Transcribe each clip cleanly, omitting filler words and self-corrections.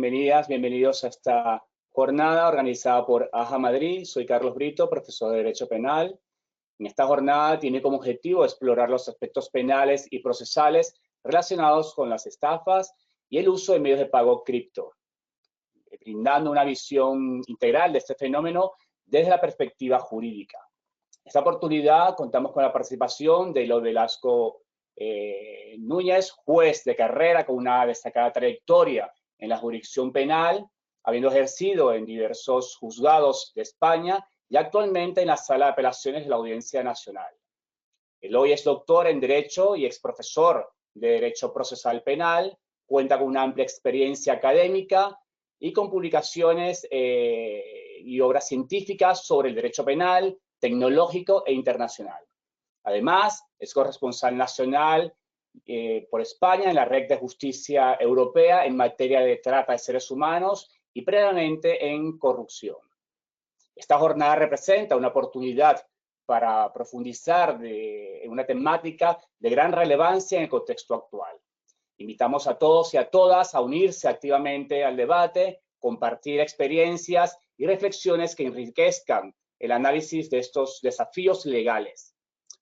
bienvenidas, bienvenidos a esta jornada organizada por AJA Madrid. Soy Carlos Brito, profesor de Derecho Penal. En esta jornada tiene como objetivo explorar los aspectos penales y procesales relacionados con las estafas y el uso de medios de pago cripto, brindando una visión integral de este fenómeno desde la perspectiva jurídica. En esta oportunidad contamos con la participación de Eloy Velasco Núñez, juez de carrera con una destacada trayectoria en la jurisdicción penal, habiendo ejercido en diversos juzgados de España y actualmente en la Sala de Apelaciones de la Audiencia Nacional. Eloy es doctor en Derecho y exprofesor de Derecho Procesal Penal, cuenta con una amplia experiencia académica y con publicaciones y obras científicas sobre el derecho penal, tecnológico e internacional. Además, es corresponsal nacional por España en la Red de Justicia Europea en materia de trata de seres humanos y previamente en corrupción. Esta jornada representa una oportunidad para profundizar en una temática de gran relevancia en el contexto actual. Invitamos a todos y a todas a unirse activamente al debate, compartir experiencias y reflexiones que enriquezcan el análisis de estos desafíos legales.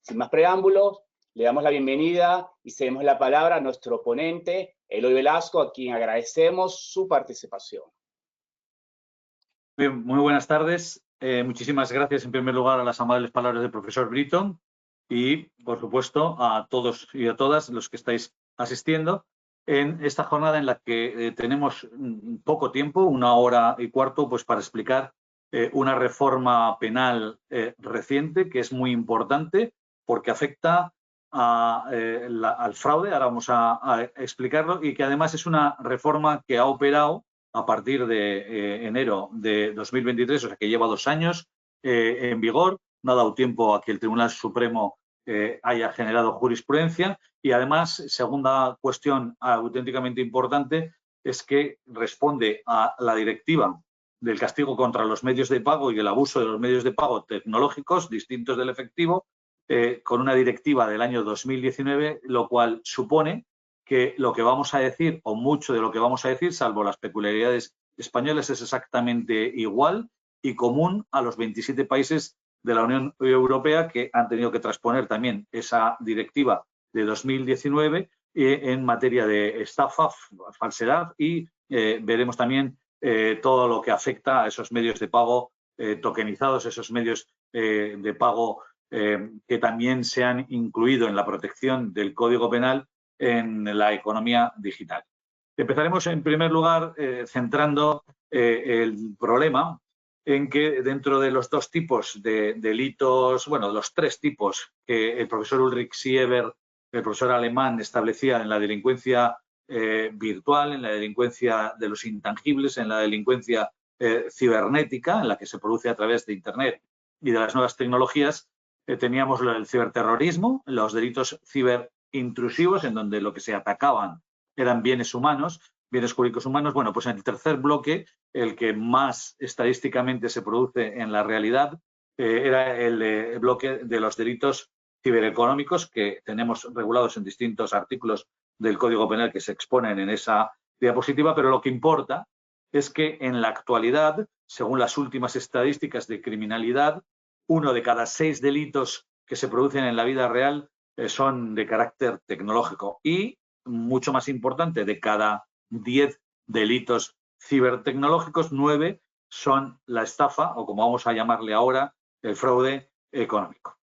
Sin más preámbulos, le damos la bienvenida y cedemos la palabra a nuestro ponente, Eloy Velasco, a quien agradecemos su participación. Bien, muy buenas tardes. Muchísimas gracias en primer lugar a las amables palabras del profesor Brito y, por supuesto, a todos y a todas los que estáis asistiendo en esta jornada en la que tenemos poco tiempo, 1 hora y cuarto, pues para explicar una reforma penal reciente que es muy importante porque afecta al fraude, ahora vamos a explicarlo, y que además es una reforma que ha operado a partir de enero de 2023, o sea que lleva 2 años en vigor, no ha dado tiempo a que el Tribunal Supremo haya generado jurisprudencia y además, segunda cuestión auténticamente importante, es que responde a la directiva del castigo contra los medios de pago y el abuso de los medios de pago tecnológicos distintos del efectivo, con una directiva del año 2019, lo cual supone que lo que vamos a decir, o mucho de lo que vamos a decir, salvo las peculiaridades españolas, es exactamente igual y común a los 27 países de la Unión Europea que han tenido que transponer también esa directiva de 2019 en materia de estafa, falsedad y veremos también todo lo que afecta a esos medios de pago tokenizados, esos medios de pago que también se han incluido en la protección del Código Penal en la economía digital. Empezaremos en primer lugar centrando el problema en que dentro de los 2 tipos de delitos, bueno, los 3 tipos que el profesor Ulrich Sieber, el profesor alemán, establecía en la delincuencia virtual, en la delincuencia de los intangibles, en la delincuencia cibernética, en la que se produce a través de Internet y de las nuevas tecnologías, teníamos el ciberterrorismo, los delitos ciber-intrusivos, en donde lo que se atacaban eran bienes humanos, bienes jurídicos humanos. Bueno, pues en el tercer bloque, el que más estadísticamente se produce en la realidad, era el bloque de los delitos cibereconómicos que tenemos regulados en distintos artículos del Código Penal que se exponen en esa diapositiva, pero lo que importa es que en la actualidad, según las últimas estadísticas de criminalidad, 1 de cada 6 delitos que se producen en la vida real son de carácter tecnológico y, mucho más importante, de cada 10 delitos cibertecnológicos, 9 son la estafa o, como vamos a llamarle ahora, el fraude económico.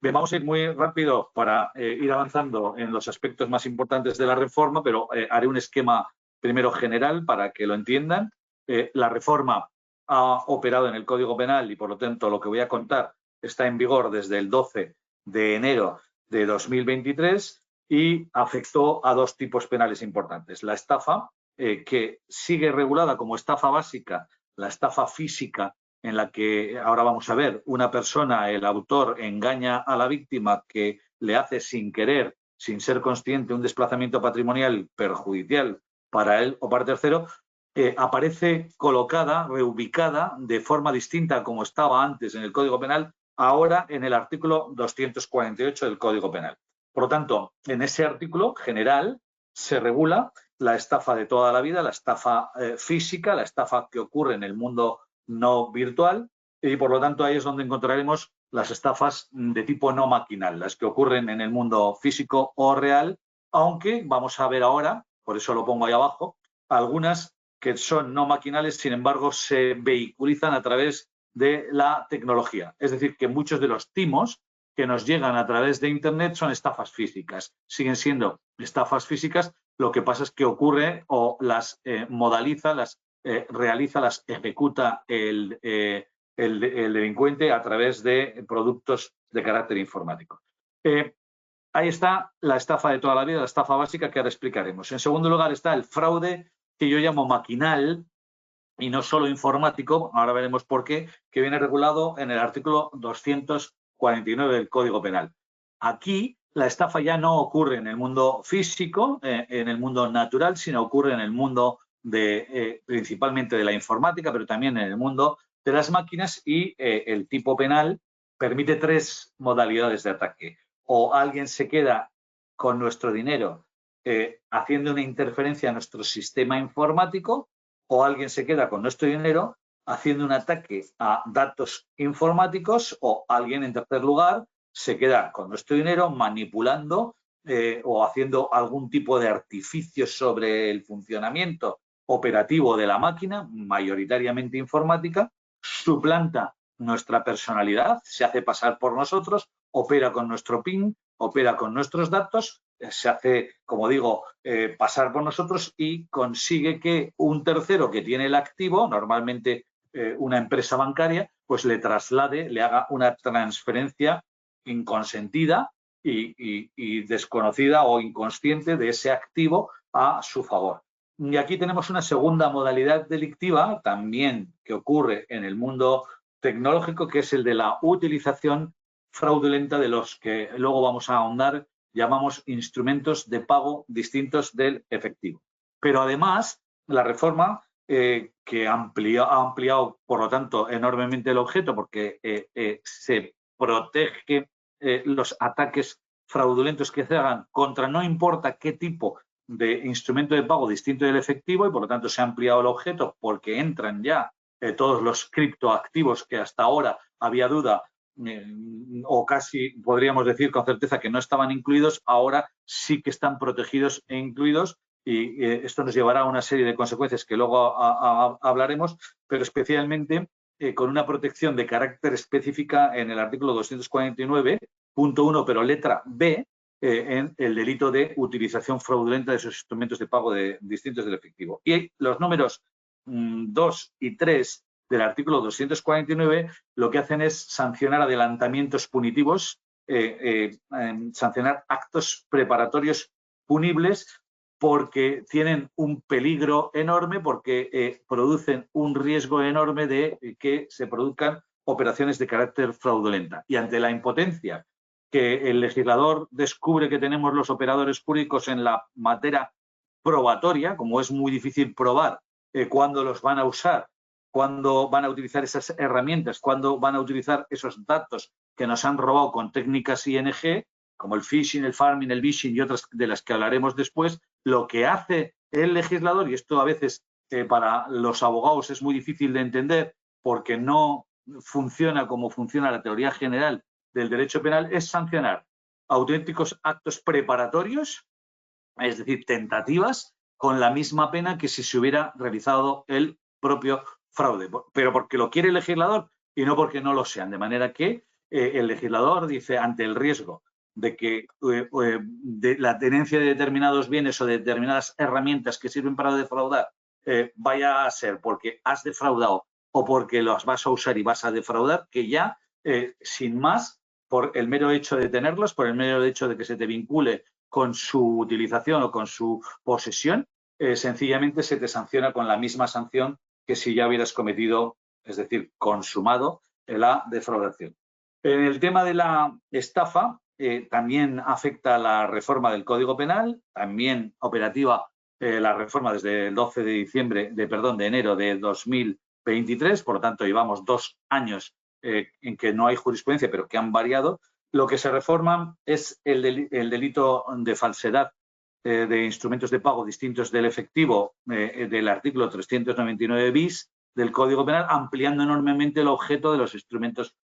Bien, vamos a ir muy rápido para ir avanzando en los aspectos más importantes de la reforma, pero haré un esquema primero general para que lo entiendan. La reforma ha operado en el Código Penal y, por lo tanto, lo que voy a contar está en vigor desde el 12 de enero de 2023 y afectó a 2 tipos penales importantes. La estafa, que sigue regulada como estafa básica, la estafa física, en la que ahora vamos a ver, una persona, el autor, engaña a la víctima que le hace sin querer, sin ser consciente, un desplazamiento patrimonial perjudicial para él o para tercero, aparece colocada, reubicada de forma distinta a como estaba antes en el Código Penal, ahora en el artículo 248 del Código Penal. Por lo tanto, en ese artículo general se regula la estafa de toda la vida, la estafa física, la estafa que ocurre en el mundo no virtual, y por lo tanto ahí es donde encontraremos las estafas de tipo no maquinal, las que ocurren en el mundo físico o real, aunque vamos a ver ahora, por eso lo pongo ahí abajo, algunas que son no maquinales, sin embargo, se vehiculizan a través de la tecnología. Es decir, que muchos de los timos que nos llegan a través de Internet son estafas físicas. Siguen siendo estafas físicas, lo que pasa es que ocurre o las modaliza, las realiza, las ejecuta el delincuente a través de productos de carácter informático. Ahí está la estafa de toda la vida, la estafa básica que ahora explicaremos. En segundo lugar está el fraude, que yo llamo maquinal y no solo informático, ahora veremos por qué, que viene regulado en el artículo 249 del Código Penal. Aquí la estafa ya no ocurre en el mundo físico, en el mundo natural, sino ocurre en el mundo principalmente de la informática, pero también en el mundo de las máquinas, y el tipo penal permite tres modalidades de ataque. O alguien se queda con nuestro dinero haciendo una interferencia a nuestro sistema informático, o alguien se queda con nuestro dinero haciendo un ataque a datos informáticos, o alguien, en tercer lugar, se queda con nuestro dinero manipulando o haciendo algún tipo de artificio sobre el funcionamiento operativo de la máquina, mayoritariamente informática, suplanta nuestra personalidad, se hace pasar por nosotros, opera con nuestro PIN, opera con nuestros datos, se hace, como digo, pasar por nosotros y consigue que un tercero que tiene el activo, normalmente una empresa bancaria, pues le traslade, le haga una transferencia inconsentida y desconocida o inconsciente de ese activo a su favor. Y aquí tenemos una segunda modalidad delictiva, también que ocurre en el mundo tecnológico, que es el de la utilización fraudulenta de los que luego vamos a ahondar, llamamos instrumentos de pago distintos del efectivo. Pero además, la reforma que ha ampliado, por lo tanto, enormemente el objeto, porque se protege los ataques fraudulentos que se hagan contra no importa qué tipo de instrumento de pago distinto del efectivo, y por lo tanto se ha ampliado el objeto porque entran ya todos los criptoactivos que hasta ahora había duda o casi podríamos decir con certeza que no estaban incluidos, ahora sí que están protegidos e incluidos, y esto nos llevará a una serie de consecuencias que luego hablaremos, pero especialmente con una protección de carácter específica en el artículo 249.1, pero letra B, en el delito de utilización fraudulenta de esos instrumentos de pago distintos del efectivo. Y los números 2 y 3 del artículo 249 lo que hacen es sancionar adelantamientos punitivos, sancionar actos preparatorios punibles, porque tienen un peligro enorme, porque producen un riesgo enorme de que se produzcan operaciones de carácter fraudulenta. Y ante la impotencia que el legislador descubre que tenemos los operadores jurídicos en la materia probatoria, como es muy difícil probar cuándo los van a usar, cuándo van a utilizar esas herramientas, cuándo van a utilizar esos datos que nos han robado con técnicas ING, como el phishing, el farming, el vishing y otras de las que hablaremos después, lo que hace el legislador, y esto a veces para los abogados es muy difícil de entender porque no funciona como funciona la teoría general del derecho penal, es sancionar auténticos actos preparatorios, es decir, tentativas, con la misma pena que si se hubiera realizado el propio fraude, pero porque lo quiere el legislador y no porque no lo sean. De manera que el legislador dice, ante el riesgo de que de la tenencia de determinados bienes o de determinadas herramientas que sirven para defraudar vaya a ser porque has defraudado o porque las vas a usar y vas a defraudar, que ya, sin más, por el mero hecho de tenerlos, por el mero hecho de que se te vincule con su utilización o con su posesión, sencillamente se te sanciona con la misma sanción que si ya hubieras cometido, es decir, consumado la defraudación. En el tema de la estafa, también afecta la reforma del Código Penal, también operativa la reforma desde el 12 de enero de 2023, por lo tanto llevamos 2 años en que no hay jurisprudencia, pero que han variado. Lo que se reforma es el delito de falsedad de instrumentos de pago distintos del efectivo del artículo 399 bis del Código Penal, ampliando enormemente el objeto de los instrumentos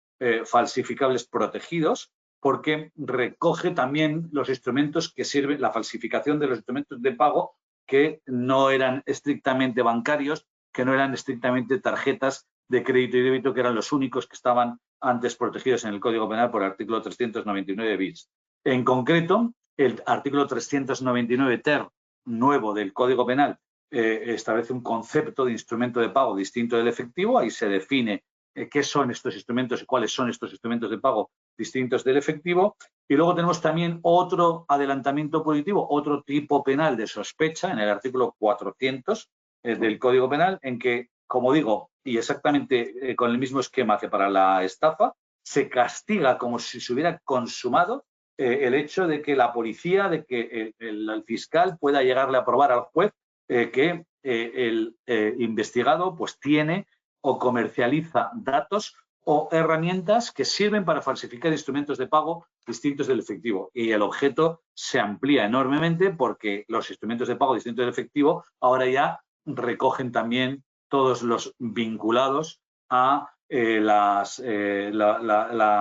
falsificables protegidos, porque recoge también los instrumentos que sirven, la falsificación de los instrumentos de pago que no eran estrictamente bancarios, que no eran estrictamente tarjetas de crédito y débito, que eran los únicos que estaban antes protegidos en el Código Penal por el artículo 399 bis. En concreto, el artículo 399 ter nuevo del Código Penal establece un concepto de instrumento de pago distinto del efectivo. Ahí se define qué son estos instrumentos y cuáles son estos instrumentos de pago distintos del efectivo. Y luego tenemos también otro adelantamiento punitivo, otro tipo penal de sospecha en el artículo 400 del Código Penal, en que, como digo, y exactamente con el mismo esquema que para la estafa, se castiga como si se hubiera consumado el hecho de que la policía, de que el fiscal pueda llegarle a probar al juez que el investigado pues tiene o comercializa datos o herramientas que sirven para falsificar instrumentos de pago distintos del efectivo. Y el objeto se amplía enormemente porque los instrumentos de pago distintos del efectivo ahora ya recogen también todos los vinculados a la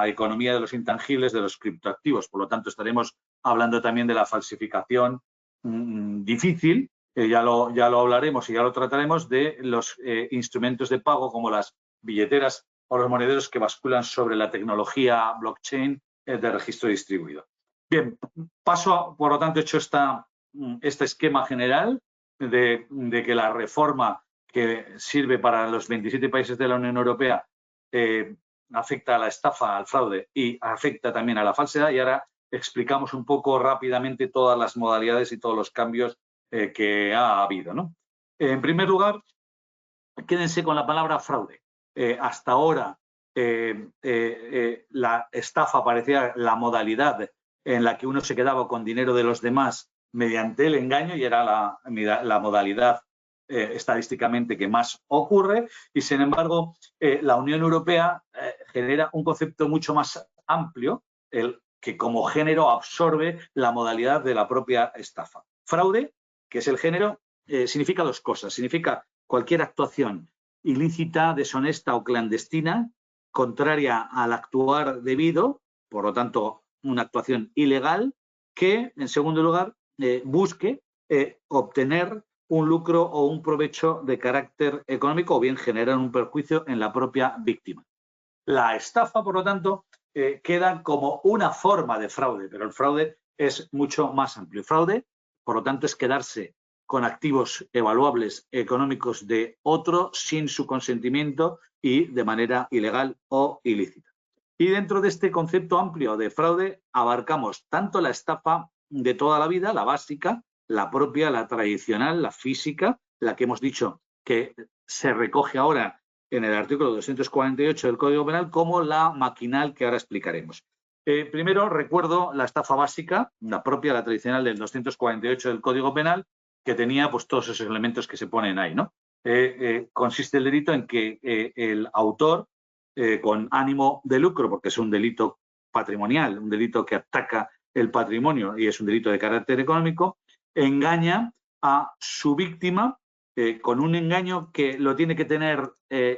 economía de los intangibles, de los criptoactivos. Por lo tanto, estaremos hablando también de la falsificación difícil, ya lo hablaremos y ya lo trataremos, de los instrumentos de pago como las billeteras o los monederos que basculan sobre la tecnología blockchain de registro distribuido. Bien, paso, por lo tanto, hecho este esquema general de que la reforma que sirve para los 27 países de la Unión Europea afecta a la estafa, al fraude y afecta también a la falsedad, y ahora explicamos un poco rápidamente todas las modalidades y todos los cambios que ha habido, ¿no? En primer lugar, quédense con la palabra fraude. Hasta ahora la estafa parecía la modalidad en la que uno se quedaba con dinero de los demás mediante el engaño, y era la modalidad estadísticamente que más ocurre, y sin embargo la Unión Europea genera un concepto mucho más amplio, que como género absorbe la modalidad de la propia estafa. Fraude, que es el género, significa dos cosas. Significa cualquier actuación ilícita, deshonesta o clandestina, contraria al actuar debido, por lo tanto una actuación ilegal, que en segundo lugar busque obtener un lucro o un provecho de carácter económico o bien generar un perjuicio en la propia víctima. La estafa, por lo tanto, queda como una forma de fraude, pero el fraude es mucho más amplio. El fraude, por lo tanto, es quedarse con activos evaluables económicos de otro sin su consentimiento y de manera ilegal o ilícita. Y dentro de este concepto amplio de fraude abarcamos tanto la estafa de toda la vida, la básica, la propia, la tradicional, la física, la que hemos dicho que se recoge ahora en el artículo 248 del Código Penal, como la maquinal, que ahora explicaremos. Primero recuerdo la estafa básica, la propia, la tradicional del 248 del Código Penal, que tenía pues todos esos elementos que se ponen ahí, ¿no? Consiste el delito en que el autor, con ánimo de lucro, porque es un delito patrimonial, un delito que ataca el patrimonio y es un delito de carácter económico, engaña a su víctima con un engaño que lo tiene que tener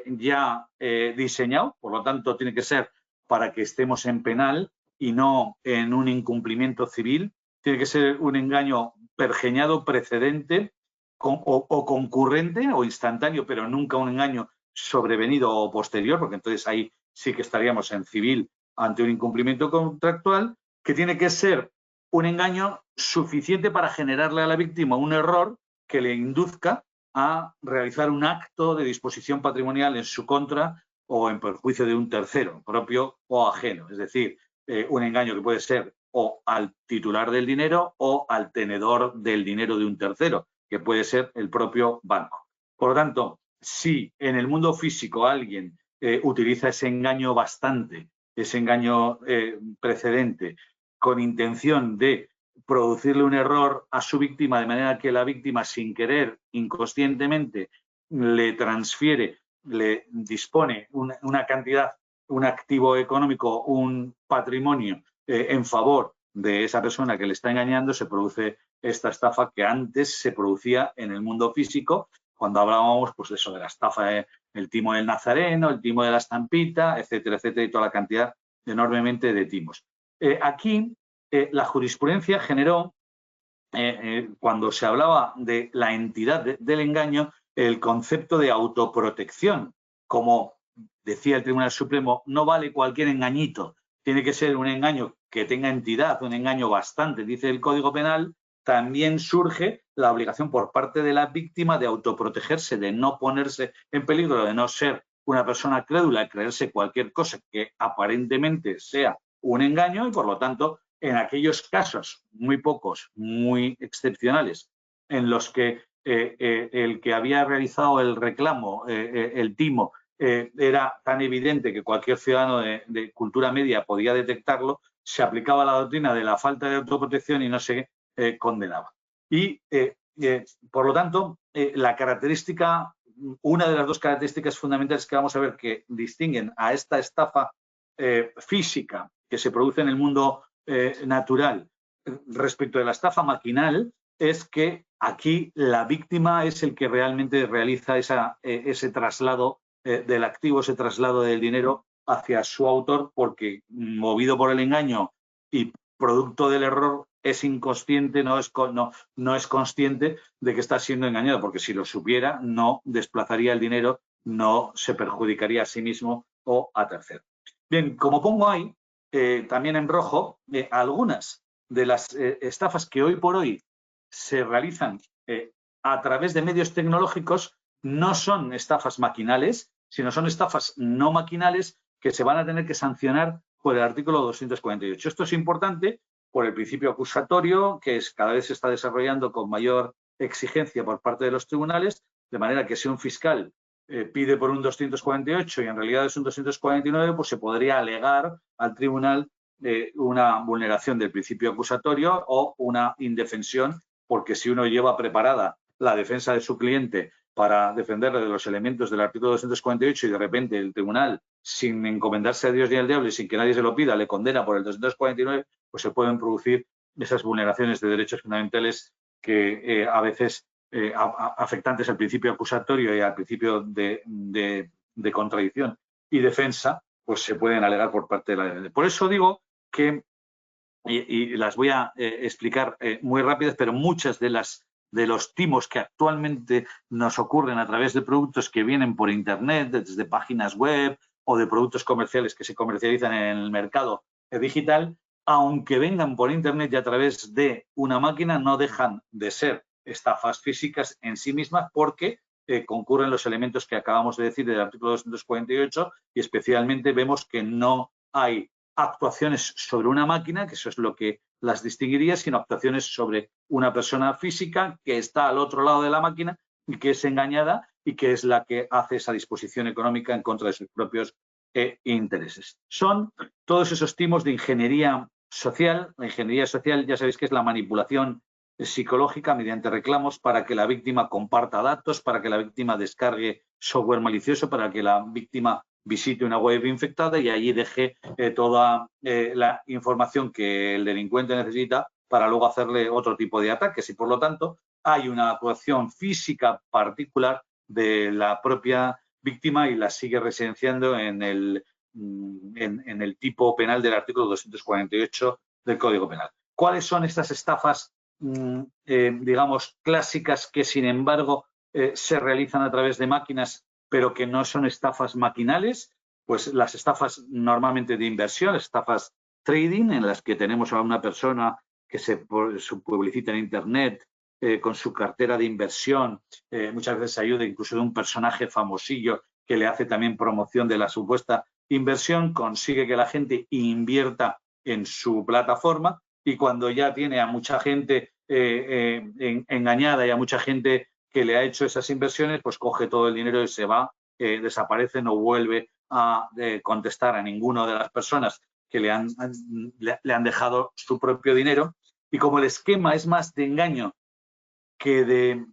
ya diseñado, por lo tanto tiene que ser para que estemos en penal y no en un incumplimiento civil. Tiene que ser un engaño pergeñado, precedente o concurrente o instantáneo, pero nunca un engaño sobrevenido o posterior, porque entonces ahí sí que estaríamos en civil ante un incumplimiento contractual, que tiene que ser un engaño suficiente para generarle a la víctima un error que le induzca a realizar un acto de disposición patrimonial en su contra o en perjuicio de un tercero, propio o ajeno. Es decir, un engaño que puede ser o al titular del dinero o al tenedor del dinero de un tercero, que puede ser el propio banco. Por lo tanto, si en el mundo físico alguien utiliza ese engaño bastante, ese engaño precedente, con intención de producirle un error a su víctima, de manera que la víctima, sin querer, inconscientemente, le transfiere, le dispone una cantidad, un activo económico, un patrimonio en favor de esa persona que le está engañando, se produce esta estafa que antes se producía en el mundo físico, cuando hablábamos pues eso de la estafa, el timo del nazareno, el timo de la estampita, etcétera, etcétera, y toda la cantidad enormemente de timos. Aquí la jurisprudencia generó, cuando se hablaba de la entidad del engaño, el concepto de autoprotección. Como decía el Tribunal Supremo, no vale cualquier engañito, tiene que ser un engaño que tenga entidad, un engaño bastante, dice el Código Penal. También surge la obligación por parte de la víctima de autoprotegerse, de no ponerse en peligro, de no ser una persona crédula, de creerse cualquier cosa que aparentemente sea un engaño y, por lo tanto, en aquellos casos, muy pocos, muy excepcionales, en los que el que había realizado el reclamo, el timo, era tan evidente que cualquier ciudadano de cultura media podía detectarlo, se aplicaba la doctrina de la falta de autoprotección y no se condenaba. Y, por lo tanto, la característica, una de las dos características fundamentales que vamos a ver que distinguen a esta estafa física que se produce en el mundo natural respecto de la estafa maquinal es que aquí la víctima es el que realmente realiza ese traslado del activo, ese traslado del dinero hacia su autor, porque movido por el engaño y producto del error es inconsciente, no es consciente de que está siendo engañado, porque si lo supiera no desplazaría el dinero, no se perjudicaría a sí mismo o a terceros. Bien, como pongo ahí, también en rojo, algunas de las estafas que hoy por hoy se realizan a través de medios tecnológicos no son estafas maquinales, sino son estafas no maquinales que se van a tener que sancionar por el artículo 248. Esto es importante por el principio acusatorio, que cada vez se está desarrollando con mayor exigencia por parte de los tribunales, de manera que si un fiscal pide por un 248 y en realidad es un 249, pues se podría alegar al tribunal una vulneración del principio acusatorio o una indefensión, porque si uno lleva preparada la defensa de su cliente para defenderle de los elementos del artículo 248 y de repente el tribunal, sin encomendarse a Dios ni al diablo y sin que nadie se lo pida, le condena por el 249, pues se pueden producir esas vulneraciones de derechos fundamentales que a veces afectantes al principio acusatorio y al principio de contradicción y defensa, pues se pueden alegar por parte de la defensa. Por eso digo que, y las voy a explicar muy rápidas, pero muchas de los timos que actualmente nos ocurren a través de productos que vienen por Internet, desde páginas web o de productos comerciales que se comercializan en el mercado digital, aunque vengan por Internet y a través de una máquina, no dejan de ser estafas físicas en sí mismas porque concurren los elementos que acabamos de decir del artículo 248 y especialmente vemos que no hay actuaciones sobre una máquina, que eso es lo que las distinguiría, sino actuaciones sobre una persona física que está al otro lado de la máquina y que es engañada y que es la que hace esa disposición económica en contra de sus propios intereses. Son todos esos timos de ingeniería social. La ingeniería social ya sabéis que es la manipulación psicológica mediante reclamos para que la víctima comparta datos, para que la víctima descargue software malicioso, para que la víctima visite una web infectada y allí deje toda la información que el delincuente necesita para luego hacerle otro tipo de ataques. Y por lo tanto hay una actuación física particular de la propia víctima y la sigue residenciando en el tipo penal del artículo 248 del Código Penal. ¿Cuáles son estas estafas, digamos, clásicas que, sin embargo, se realizan a través de máquinas, pero que no son estafas maquinales? Pues las estafas normalmente de inversión, estafas trading, en las que tenemos a una persona que se publicita en Internet con su cartera de inversión, muchas veces ayuda incluso de un personaje famosillo que le hace también promoción de la supuesta inversión, consigue que la gente invierta en su plataforma y cuando ya tiene a mucha gente engañada y a mucha gente que le ha hecho esas inversiones, pues coge todo el dinero y se va, desaparece, no vuelve a contestar a ninguna de las personas que le han dejado su propio dinero. Y como el esquema es más de engaño que de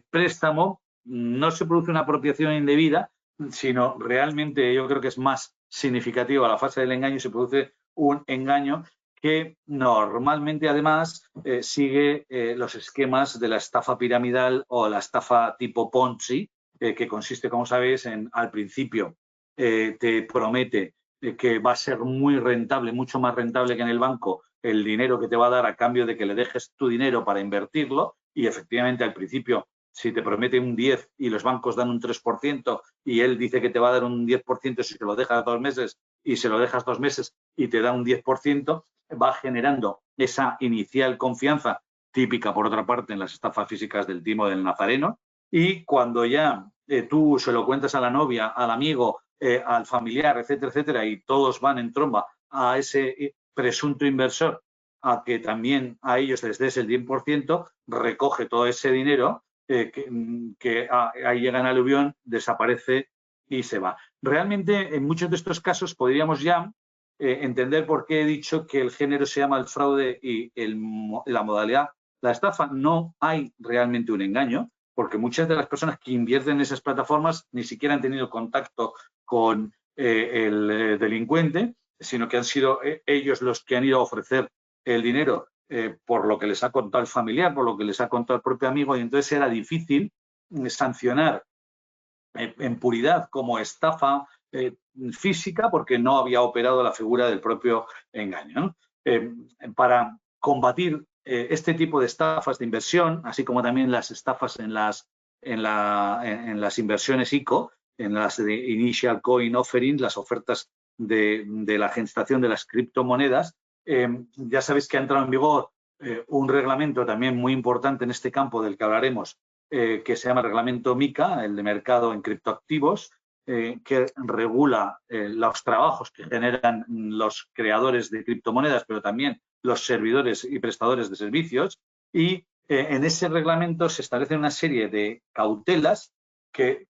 préstamo, no se produce una apropiación indebida, sino realmente yo creo que es más significativo a la fase del engaño, se produce un engaño que normalmente además sigue los esquemas de la estafa piramidal o la estafa tipo Ponzi, que consiste, como sabéis, en al principio te promete que va a ser muy rentable, mucho más rentable que en el banco, el dinero que te va a dar a cambio de que le dejes tu dinero para invertirlo, y efectivamente al principio, si te promete un 10 y los bancos dan un 3% y él dice que te va a dar un 10% si te lo dejas 2 meses y se lo dejas 2 meses y te da un 10%, va generando esa inicial confianza típica, por otra parte, en las estafas físicas del timo del nazareno, y cuando ya tú se lo cuentas a la novia, al amigo, al familiar, etcétera, etcétera, y todos van en tromba a ese presunto inversor a que también a ellos les des el 10%, recoge todo ese dinero que ahí llega en aluvión, desaparece y se va. Realmente, en muchos de estos casos podríamos ya entender por qué he dicho que el género se llama el fraude y la modalidad, la estafa. No hay realmente un engaño, porque muchas de las personas que invierten en esas plataformas ni siquiera han tenido contacto con el delincuente, sino que han sido ellos los que han ido a ofrecer el dinero por lo que les ha contado el familiar, por lo que les ha contado el propio amigo, y entonces era difícil sancionar en puridad como estafa física, porque no había operado la figura del propio engaño, ¿no? Para combatir este tipo de estafas de inversión, así como también las estafas en las inversiones ICO, en las de Initial Coin Offering, las ofertas de la gestación de las criptomonedas, ya sabéis que ha entrado en vigor un reglamento también muy importante en este campo del que hablaremos, que se llama Reglamento MiCA, el de mercado en criptoactivos, que regula los trabajos que generan los creadores de criptomonedas, pero también los servidores y prestadores de servicios. Y en ese reglamento se establecen una serie de cautelas que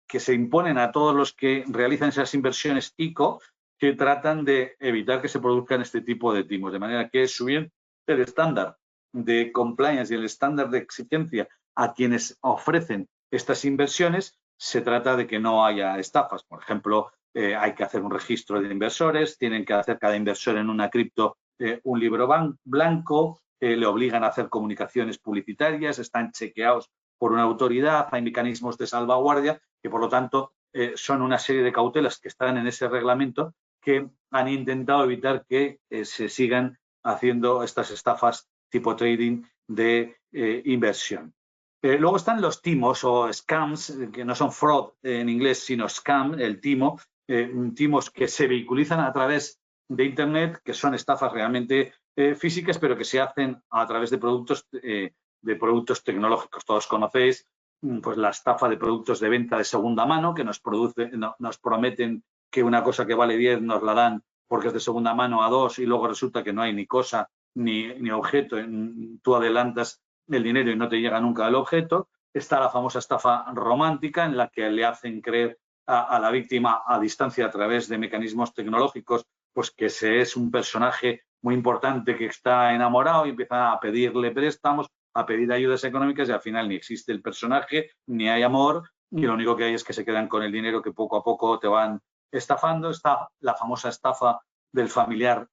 se imponen a todos los que realizan esas inversiones ICO, que tratan de evitar que se produzcan este tipo de timos. De manera que subir el estándar de compliance y el estándar de exigencia a quienes ofrecen estas inversiones, se trata de que no haya estafas. Por ejemplo, hay que hacer un registro de inversores, tienen que hacer cada inversor en una cripto un libro blanco, le obligan a hacer comunicaciones publicitarias, están chequeados por una autoridad, hay mecanismos de salvaguardia que, por lo tanto, son una serie de cautelas que están en ese reglamento que han intentado evitar que se sigan haciendo estas estafas tipo trading de inversión. Luego están los timos o scams, que no son fraud en inglés, sino scam, el timo, timos que se vehiculizan a través de Internet, que son estafas realmente físicas, pero que se hacen a través de productos tecnológicos. Todos conocéis pues la estafa de productos de venta de segunda mano, que nos prometen que una cosa que vale 10 nos la dan porque es de segunda mano a 2 y luego resulta que no hay ni cosa ni objeto. Tú adelantas el dinero y no te llega nunca el objeto. Está la famosa estafa romántica, en la que le hacen creer a la víctima a distancia a través de mecanismos tecnológicos, pues que se es un personaje muy importante que está enamorado y empieza a pedirle préstamos, a pedir ayudas económicas, y al final ni existe el personaje, ni hay amor, y lo único que hay es que se quedan con el dinero que poco a poco te van estafando. Está la famosa estafa del familiar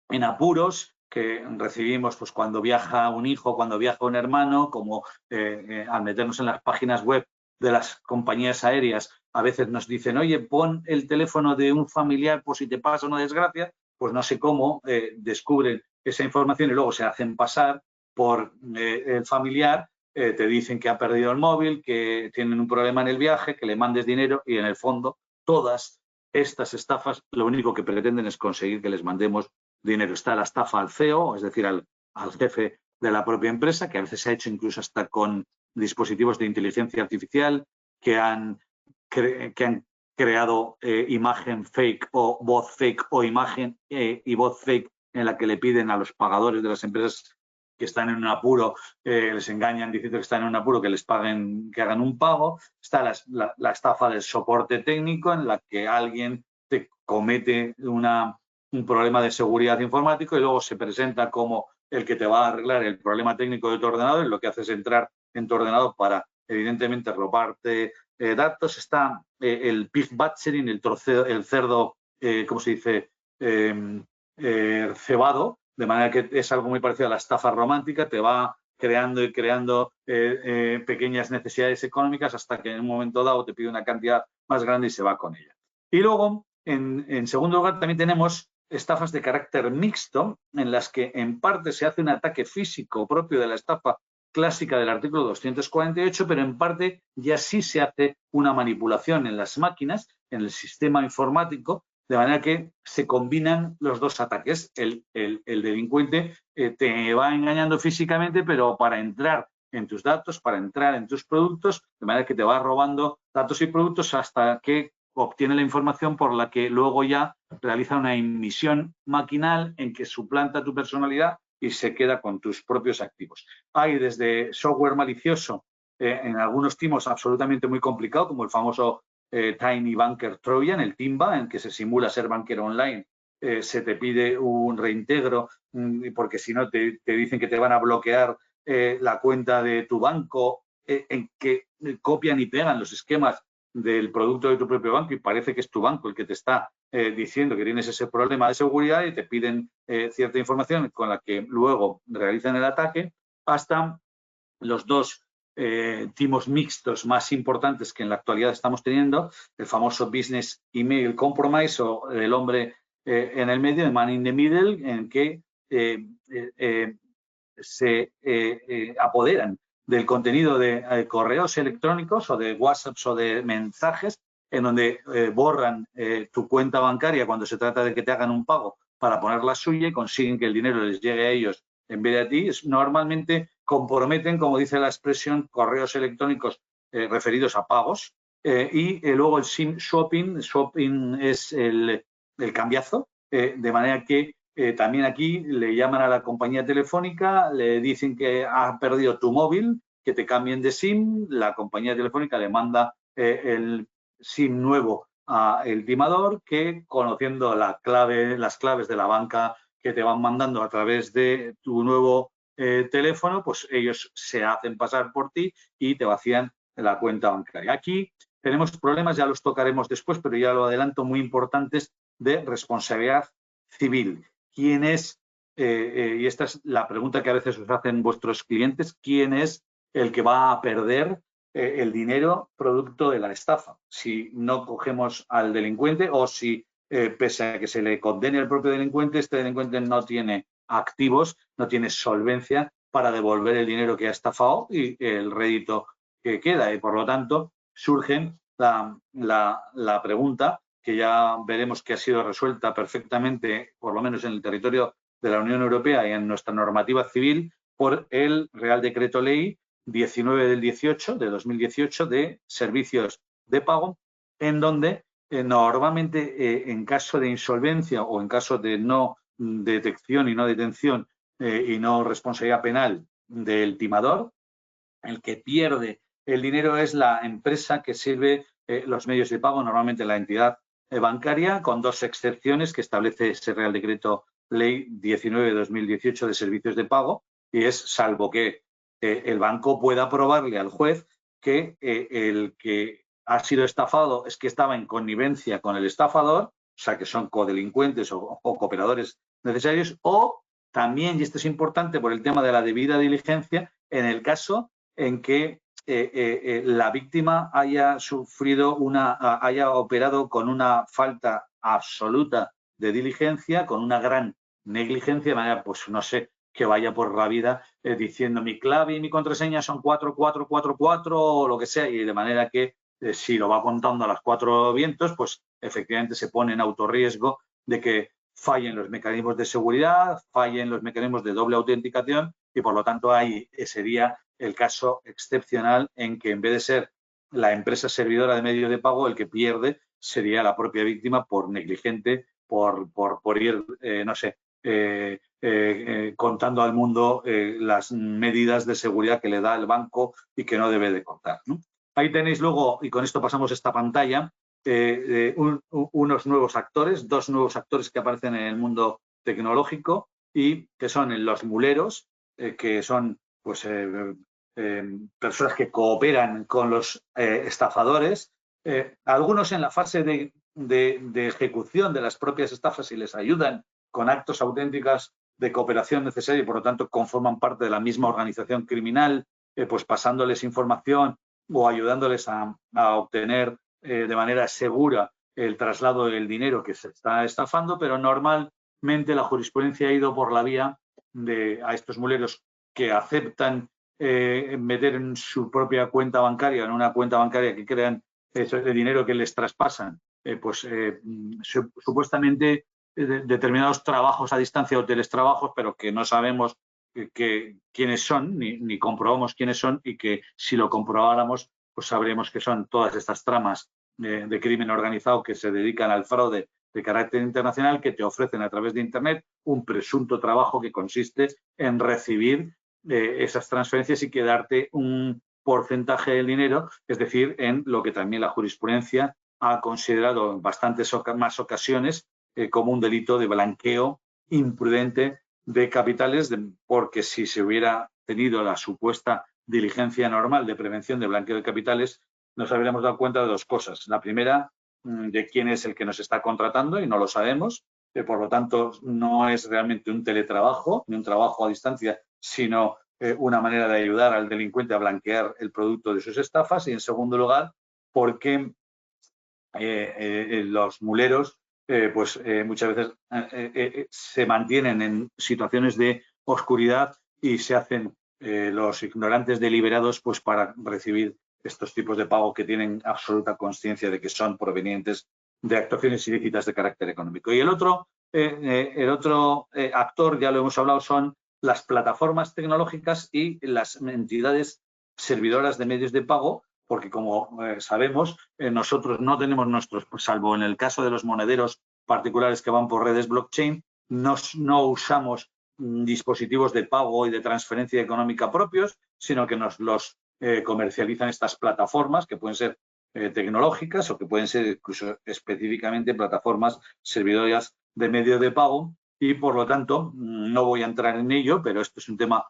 en apuros, que recibimos pues cuando viaja un hijo, cuando viaja un hermano, como al meternos en las páginas web de las compañías aéreas, a veces nos dicen, oye, pon el teléfono de un familiar por si te pasa una desgracia. Pues no sé cómo descubren esa información y luego se hacen pasar por el familiar, te dicen que ha perdido el móvil, que tienen un problema en el viaje, que le mandes dinero, y en el fondo todas estas estafas lo único que pretenden es conseguir que les mandemos dinero. Está la estafa al CEO, es decir, al jefe de la propia empresa, que a veces se ha hecho incluso hasta con dispositivos de inteligencia artificial que han creado imagen fake o voz fake, o imagen y voz fake en la que le piden a los pagadores de las empresas que están en un apuro, les engañan diciendo que están en un apuro, que les paguen, que hagan un pago. Está la estafa del soporte técnico, en la que alguien te comete un problema de seguridad informático y luego se presenta como el que te va a arreglar el problema técnico de tu ordenador, y lo que hace es entrar en tu ordenador para, evidentemente, robarte datos. Está el pig butchering, el cerdo, ¿cómo se dice? cebado, de manera que es algo muy parecido a la estafa romántica, te va creando y creando pequeñas necesidades económicas hasta que en un momento dado te pide una cantidad más grande y se va con ella. Y luego, en segundo lugar, también tenemos estafas de carácter mixto, en las que en parte se hace un ataque físico propio de la estafa clásica del artículo 248, pero en parte ya sí se hace una manipulación en las máquinas, en el sistema informático, de manera que se combinan los dos ataques. El delincuente te va engañando físicamente, pero para entrar en tus datos, para entrar en tus productos, de manera que te va robando datos y productos hasta que obtiene la información por la que luego ya realiza una emisión maquinal en que suplanta tu personalidad y se queda con tus propios activos. Hay desde software malicioso en algunos timos absolutamente muy complicado, como el famoso Tiny Banker Trojan, el Timba, en que se simula ser banquero online, se te pide un reintegro porque si no te dicen que te van a bloquear la cuenta de tu banco, en que copian y pegan los esquemas del producto de tu propio banco y parece que es tu banco el que te está diciendo que tienes ese problema de seguridad y te piden cierta información con la que luego realizan el ataque, hasta los dos timos mixtos más importantes que en la actualidad estamos teniendo, el famoso Business Email Compromise o el hombre en el medio, el man in the middle, en que se apoderan del contenido de correos electrónicos o de WhatsApps o de mensajes en donde borran tu cuenta bancaria cuando se trata de que te hagan un pago para poner la suya y consiguen que el dinero les llegue a ellos en vez de a ti. Normalmente comprometen, como dice la expresión, correos electrónicos referidos a pagos y luego el SIM swapping. Swapping es el cambiazo, de manera que también aquí le llaman a la compañía telefónica, le dicen que ha perdido tu móvil, que te cambien de SIM, la compañía telefónica le manda el SIM nuevo al timador, que conociendo las claves de la banca que te van mandando a través de tu nuevo teléfono, pues ellos se hacen pasar por ti y te vacían la cuenta bancaria. Aquí tenemos problemas, ya los tocaremos después, pero ya lo adelanto, muy importantes de responsabilidad civil. ¿Quién es, y esta es la pregunta que a veces os hacen vuestros clientes, quién es el que va a perder el dinero producto de la estafa? Si no cogemos al delincuente o si, pese a que se le condene al propio delincuente, este delincuente no tiene activos, no tiene solvencia para devolver el dinero que ha estafado y el rédito que queda. Y por lo tanto, surge la pregunta, que ya veremos que ha sido resuelta perfectamente, por lo menos en el territorio de la Unión Europea y en nuestra normativa civil, por el Real Decreto Ley 19 del 18, de 2018, de servicios de pago, en donde normalmente en caso de insolvencia o en caso de no detección y no detención y no responsabilidad penal del timador, el que pierde el dinero es la empresa que sirve los medios de pago, normalmente la entidad bancaria, con dos excepciones que establece ese Real Decreto Ley 19 de 2018 de servicios de pago, y es salvo que el banco pueda probarle al juez que el que ha sido estafado es que estaba en connivencia con el estafador, o sea que son codelincuentes o cooperadores necesarios, o también, y esto es importante por el tema de la debida diligencia, en el caso en que la víctima haya haya operado con una falta absoluta de diligencia, con una gran negligencia, de manera, pues no sé, que vaya por la vida diciendo mi clave y mi contraseña son 4444 o lo que sea, y de manera que si lo va contando a los cuatro vientos, pues efectivamente se pone en autorriesgo de que fallen los mecanismos de seguridad, fallen los mecanismos de doble autenticación y por lo tanto ahí sería el caso excepcional en que en vez de ser la empresa servidora de medio de pago, el que pierde sería la propia víctima por negligente, por ir, no sé, contando al mundo las medidas de seguridad que le da el banco y que no debe de contar, ¿no? Ahí tenéis luego, y con esto pasamos esta pantalla, unos nuevos actores, dos nuevos actores que aparecen en el mundo tecnológico y que son los muleros, que son pues personas que cooperan con los estafadores, algunos en la fase de ejecución de las propias estafas y les ayudan con actos auténticos de cooperación necesaria y por lo tanto conforman parte de la misma organización criminal, pues pasándoles información o ayudándoles a obtener de manera segura el traslado del dinero que se está estafando, pero normalmente la jurisprudencia ha ido por la vía de a estos muleros que aceptan meter en su propia cuenta bancaria, en una cuenta bancaria que crean el dinero que les traspasan, supuestamente determinados trabajos a distancia o teletrabajos, pero que no sabemos quiénes son, ni comprobamos quiénes son, y que si lo comprobáramos, pues sabremos que son todas estas tramas de crimen organizado que se dedican al fraude de carácter internacional, que te ofrecen a través de Internet un presunto trabajo que consiste en recibir esas transferencias y quedarte un porcentaje del dinero, es decir, en lo que también la jurisprudencia ha considerado en bastantes más ocasiones como un delito de blanqueo imprudente de capitales, porque si se hubiera tenido la supuesta diligencia normal de prevención de blanqueo de capitales, nos habríamos dado cuenta de dos cosas. La primera, de quién es el que nos está contratando y no lo sabemos, por lo tanto no es realmente un teletrabajo ni un trabajo a distancia, sino una manera de ayudar al delincuente a blanquear el producto de sus estafas. Y en segundo lugar, porque los muleros muchas veces se mantienen en situaciones de oscuridad y se hacen los ignorantes deliberados pues para recibir estos tipos de pago que tienen absoluta conciencia de que son provenientes de actuaciones ilícitas de carácter económico. Y el otro actor, ya lo hemos hablado, son las plataformas tecnológicas y las entidades servidoras de medios de pago, porque como sabemos, nosotros no tenemos nuestros, salvo en el caso de los monederos particulares que van por redes blockchain, no usamos dispositivos de pago y de transferencia económica propios, sino que nos los comercializan estas plataformas, que pueden ser tecnológicas o que pueden ser incluso específicamente plataformas servidoras de medio de pago, y por lo tanto no voy a entrar en ello, pero esto es un tema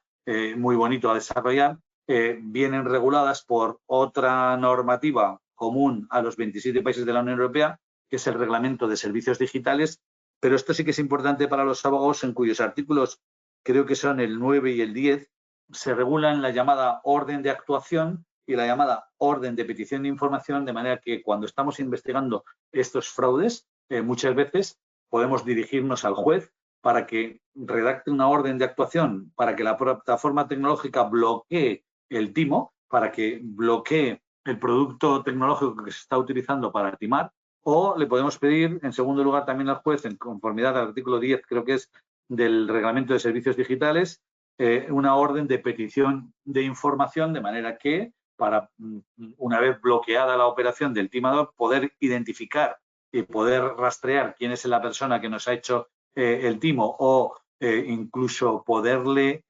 muy bonito a desarrollar. Vienen reguladas por otra normativa común a los 27 países de la Unión Europea, que es el Reglamento de Servicios Digitales, pero esto sí que es importante para los abogados, en cuyos artículos, creo que son el 9 y el 10, se regulan la llamada orden de actuación y la llamada orden de petición de información, de manera que cuando estamos investigando estos fraudes, muchas veces podemos dirigirnos al juez para que redacte una orden de actuación, para que la plataforma tecnológica bloquee el timo, para que bloquee el producto tecnológico que se está utilizando para timar, o le podemos pedir, en segundo lugar, también al juez, en conformidad al artículo 10, creo que es, del Reglamento de Servicios Digitales, una orden de petición de información, de manera que, para una vez bloqueada la operación del timador, poder identificar y poder rastrear quién es la persona que nos ha hecho el timo, o incluso poderle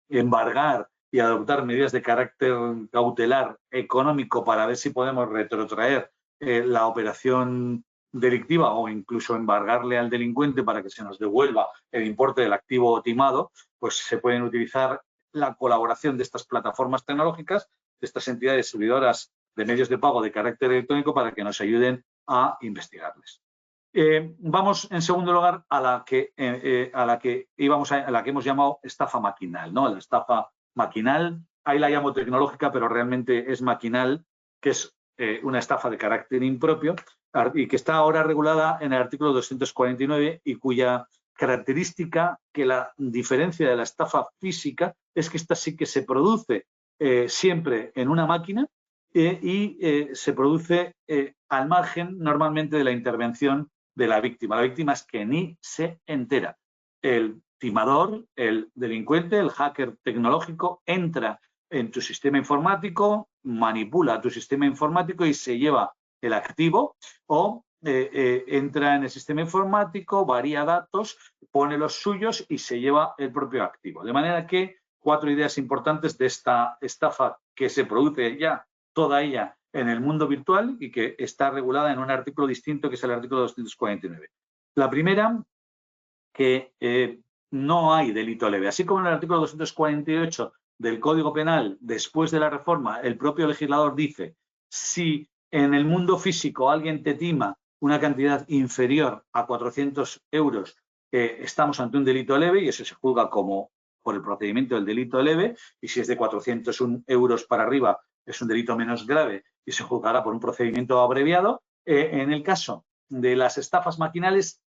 embargar y adoptar medidas de carácter cautelar económico para ver si podemos retrotraer la operación delictiva, o incluso embargarle al delincuente para que se nos devuelva el importe del activo timado, pues se pueden utilizar la colaboración de estas plataformas tecnológicas, de estas entidades servidoras de medios de pago de carácter electrónico, para que nos ayuden a investigarles. Vamos, en segundo lugar, a la que hemos llamado estafa maquinal, ¿no? La estafa maquinal, ahí la llamo tecnológica, pero realmente es maquinal, que es una estafa de carácter impropio y que está ahora regulada en el artículo 249, y cuya característica, que la diferencia de la estafa física, es que esta sí que se produce siempre en una máquina y se produce al margen normalmente de la intervención de la víctima. La víctima es que ni se entera. El timador, el delincuente, el hacker tecnológico entra en tu sistema informático, manipula tu sistema informático y se lleva el activo, o entra en el sistema informático, varía datos, pone los suyos y se lleva el propio activo. De manera que 4 ideas importantes de esta estafa, que se produce ya toda ella en el mundo virtual y que está regulada en un artículo distinto, que es el artículo 249. La primera, que no hay delito leve. Así como en el artículo 248 del Código Penal, después de la reforma, el propio legislador dice: si en el mundo físico alguien te tima una cantidad inferior a 400 euros, estamos ante un delito leve y eso se juzga como por el procedimiento del delito leve, y si es de 401 euros para arriba es un delito menos grave y se juzgará por un procedimiento abreviado. En el caso de las estafas maquinales,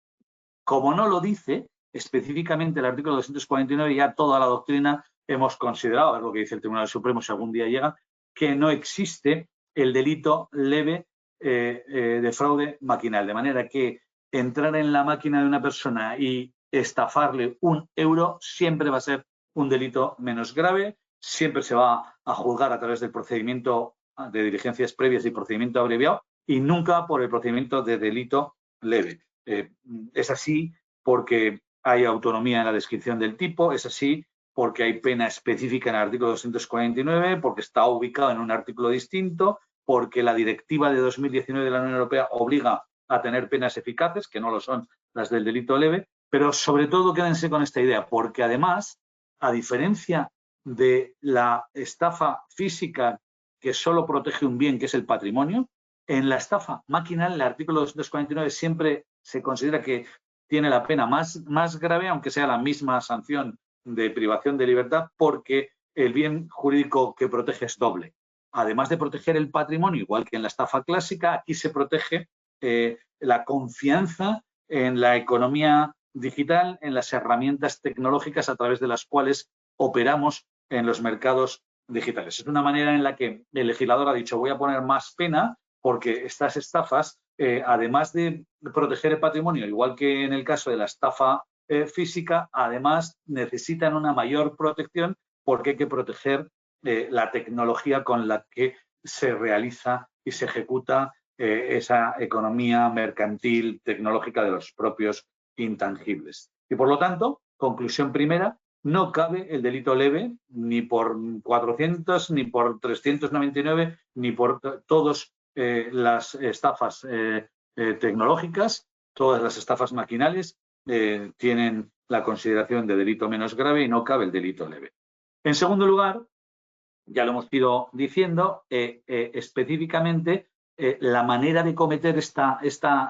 como no lo dice específicamente el artículo 249, ya toda la doctrina hemos considerado, es lo que dice el Tribunal Supremo si algún día llega, que no existe el delito leve de fraude maquinal. De manera que entrar en la máquina de una persona y estafarle 1 euro siempre va a ser un delito menos grave, siempre se va a juzgar a través del procedimiento de diligencias previas y procedimiento abreviado y nunca por el procedimiento de delito leve. Es así porque hay autonomía en la descripción del tipo, es así porque hay pena específica en el artículo 249, porque está ubicado en un artículo distinto, porque la directiva de 2019 de la Unión Europea obliga a tener penas eficaces, que no lo son las del delito leve, pero sobre todo quédense con esta idea, porque además, a diferencia de la estafa física que solo protege un bien, que es el patrimonio, en la estafa maquinal, el artículo 249 siempre se considera que tiene la pena más grave, aunque sea la misma sanción de privación de libertad, porque el bien jurídico que protege es doble. Además de proteger el patrimonio, igual que en la estafa clásica, aquí se protege la confianza en la economía digital, en las herramientas tecnológicas a través de las cuales operamos en los mercados digitales. Es una manera en la que el legislador ha dicho, voy a poner más pena porque estas estafas, además de proteger el patrimonio, igual que en el caso de la estafa física, además necesitan una mayor protección porque hay que proteger la tecnología con la que se realiza y se ejecuta esa economía mercantil tecnológica de los propios intangibles. Y por lo tanto, conclusión primera, no cabe el delito leve ni por 400, ni por 399, ni por todas las estafas tecnológicas, todas las estafas maquinales tienen la consideración de delito menos grave y no cabe el delito leve. En segundo lugar, ya lo hemos ido diciendo, específicamente la manera de cometer esta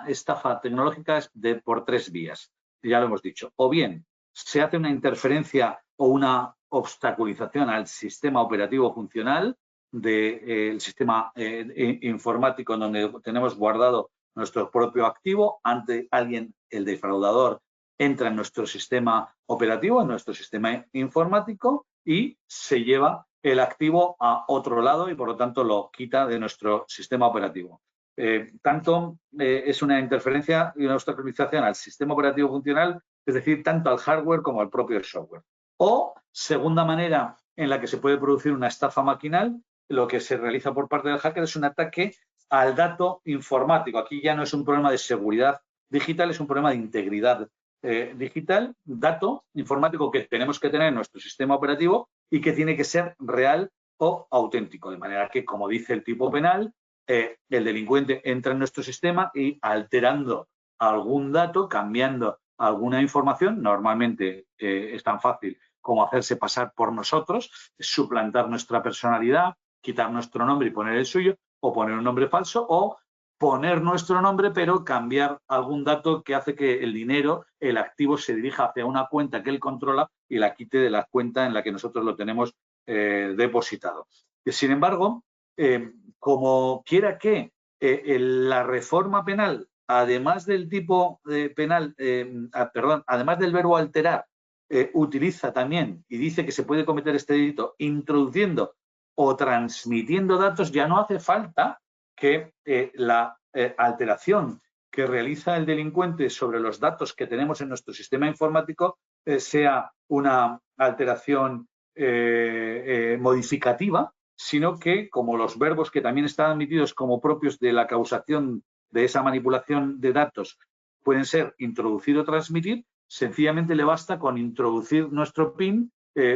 estafa tecnológica es por 3 vías. Ya lo hemos dicho. O bien se hace una interferencia o una obstaculización al sistema operativo funcional del sistema informático en donde tenemos guardado nuestro propio activo. Ante alguien, el defraudador, entra en nuestro sistema operativo, en nuestro sistema informático y se lleva el activo a otro lado y por lo tanto lo quita de nuestro sistema operativo. Tanto es una interferencia y una obstaculización al sistema operativo funcional, es decir, tanto al hardware como al propio software. O, segunda manera en la que se puede producir una estafa maquinal, lo que se realiza por parte del hacker es un ataque al dato informático. Aquí ya no es un problema de seguridad digital, es un problema de integridad digital, dato informático que tenemos que tener en nuestro sistema operativo y que tiene que ser real o auténtico. De manera que, como dice el tipo penal, el delincuente entra en nuestro sistema y alterando algún dato, cambiando alguna información, normalmente es tan fácil como hacerse pasar por nosotros, suplantar nuestra personalidad, quitar nuestro nombre y poner el suyo, o poner un nombre falso, o poner nuestro nombre pero cambiar algún dato que hace que el dinero, el activo, se dirija hacia una cuenta que él controla y la quite de la cuenta en la que nosotros lo tenemos depositado. Sin embargo, como quiera que la reforma penal, además del tipo penal, además del verbo alterar, utiliza también y dice que se puede cometer este delito introduciendo o transmitiendo datos, ya no hace falta que la alteración que realiza el delincuente sobre los datos que tenemos en nuestro sistema informático sea una alteración modificativa, sino que, como los verbos que también están admitidos como propios de la causación de esa manipulación de datos pueden ser introducir o transmitir, sencillamente le basta con introducir nuestro PIN,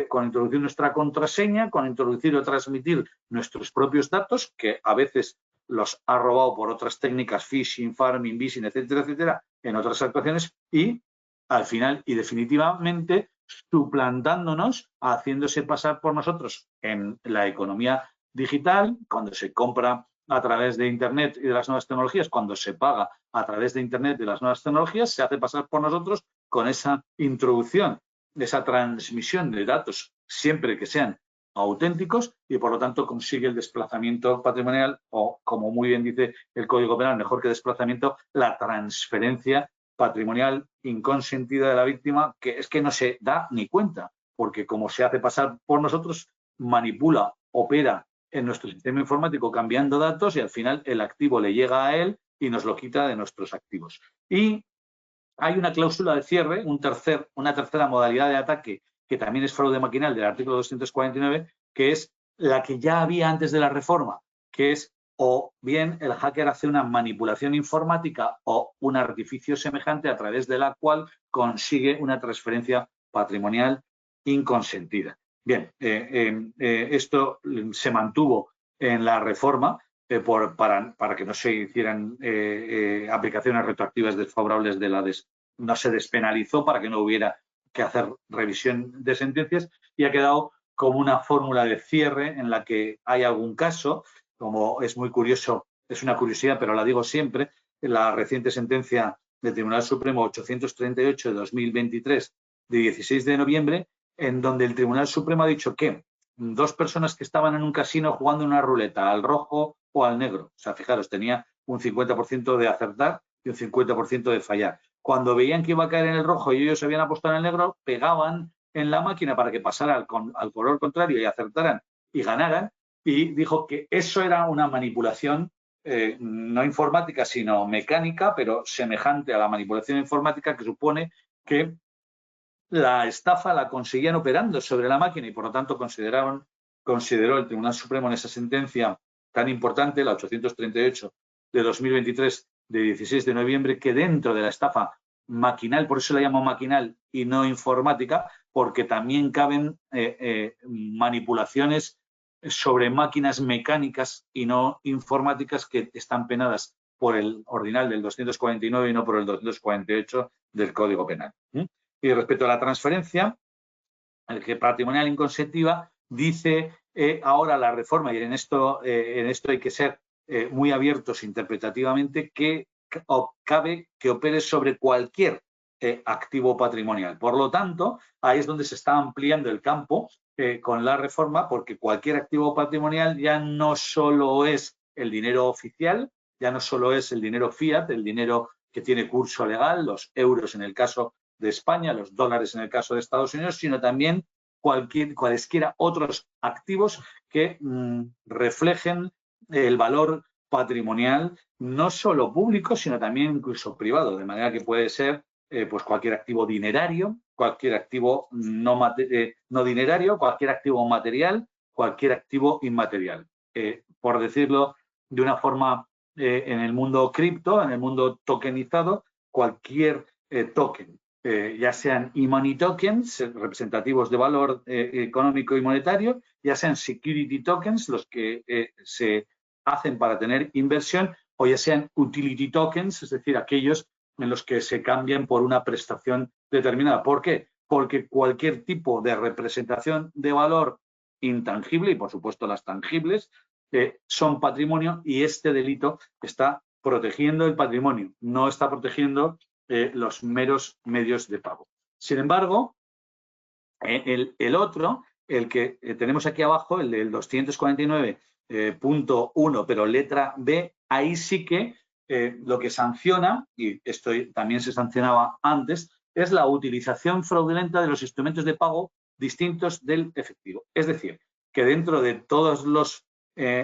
con introducir nuestra contraseña, con introducir o transmitir nuestros propios datos, que a veces los ha robado por otras técnicas, phishing, farming, phishing, etcétera, etcétera, en otras actuaciones, y al final y definitivamente suplantándonos, haciéndose pasar por nosotros en la economía digital, cuando se compra a través de Internet y de las nuevas tecnologías, cuando se paga a través de Internet y de las nuevas tecnologías, se hace pasar por nosotros con esa introducción, esa transmisión de datos, siempre que sean auténticos, y por lo tanto consigue el desplazamiento patrimonial o, como muy bien dice el Código Penal, mejor que desplazamiento, la transferencia patrimonial inconsentida de la víctima, que es que no se da ni cuenta, porque como se hace pasar por nosotros, manipula, opera en nuestro sistema informático cambiando datos y al final el activo le llega a él y nos lo quita de nuestros activos. Y hay una cláusula de cierre, una tercera modalidad de ataque que también es fraude maquinal del artículo 249, que es la que ya había antes de la reforma, que es o bien el hacker hace una manipulación informática o un artificio semejante a través de la cual consigue una transferencia patrimonial inconsentida. Bien, esto se mantuvo en la reforma para que no se hicieran aplicaciones retroactivas desfavorables de no se despenalizó para que no hubiera que hacer revisión de sentencias y ha quedado como una fórmula de cierre en la que hay algún caso, como es muy curioso, es una curiosidad, pero la digo siempre, la reciente sentencia del Tribunal Supremo 838 de 2023 de 16 de noviembre, en donde el Tribunal Supremo ha dicho que dos personas que estaban en un casino jugando una ruleta, al rojo o al negro, o sea, fijaros, tenía un 50% de acertar y un 50% de fallar. Cuando veían que iba a caer en el rojo y ellos habían apostado en el negro, pegaban en la máquina para que pasara al color contrario y acertaran y ganaran, y dijo que eso era una manipulación no informática, sino mecánica, pero semejante a la manipulación informática, que supone que la estafa la conseguían operando sobre la máquina y, por lo tanto, consideró el Tribunal Supremo en esa sentencia tan importante, la 838 de 2023, de 16 de noviembre, que dentro de la estafa maquinal, por eso la llamo maquinal y no informática, porque también caben manipulaciones sobre máquinas mecánicas y no informáticas que están penadas por el ordinal del 249 y no por el 248 del Código Penal. Y respecto a la transferencia patrimonial inconsentida, dice ahora la reforma, y en esto hay que ser muy abiertos interpretativamente, que cabe que opere sobre cualquier activo patrimonial. Por lo tanto, ahí es donde se está ampliando el campo con la reforma, porque cualquier activo patrimonial ya no solo es el dinero oficial, ya no solo es el dinero fiat, el dinero que tiene curso legal, los euros en el caso de España, los dólares en el caso de Estados Unidos, sino también cualesquiera otros activos que reflejen el valor patrimonial, no solo público, sino también incluso privado, de manera que puede ser pues cualquier activo dinerario, cualquier activo no dinerario, cualquier activo material, cualquier activo inmaterial. Por decirlo de una forma, en el mundo cripto, en el mundo tokenizado, cualquier token, ya sean e-money tokens, representativos de valor económico y monetario, ya sean security tokens, los que se hacen para tener inversión, o ya sean utility tokens, es decir, aquellos en los que se cambian por una prestación determinada. ¿Por qué? Porque cualquier tipo de representación de valor intangible, y por supuesto las tangibles, son patrimonio, y este delito está protegiendo el patrimonio, no está protegiendo los meros medios de pago. Sin embargo, el otro, el que tenemos aquí abajo, el del 249.1, pero letra B, ahí sí que lo que sanciona, y esto también se sancionaba antes, es la utilización fraudulenta de los instrumentos de pago distintos del efectivo. Es decir, que dentro de todos los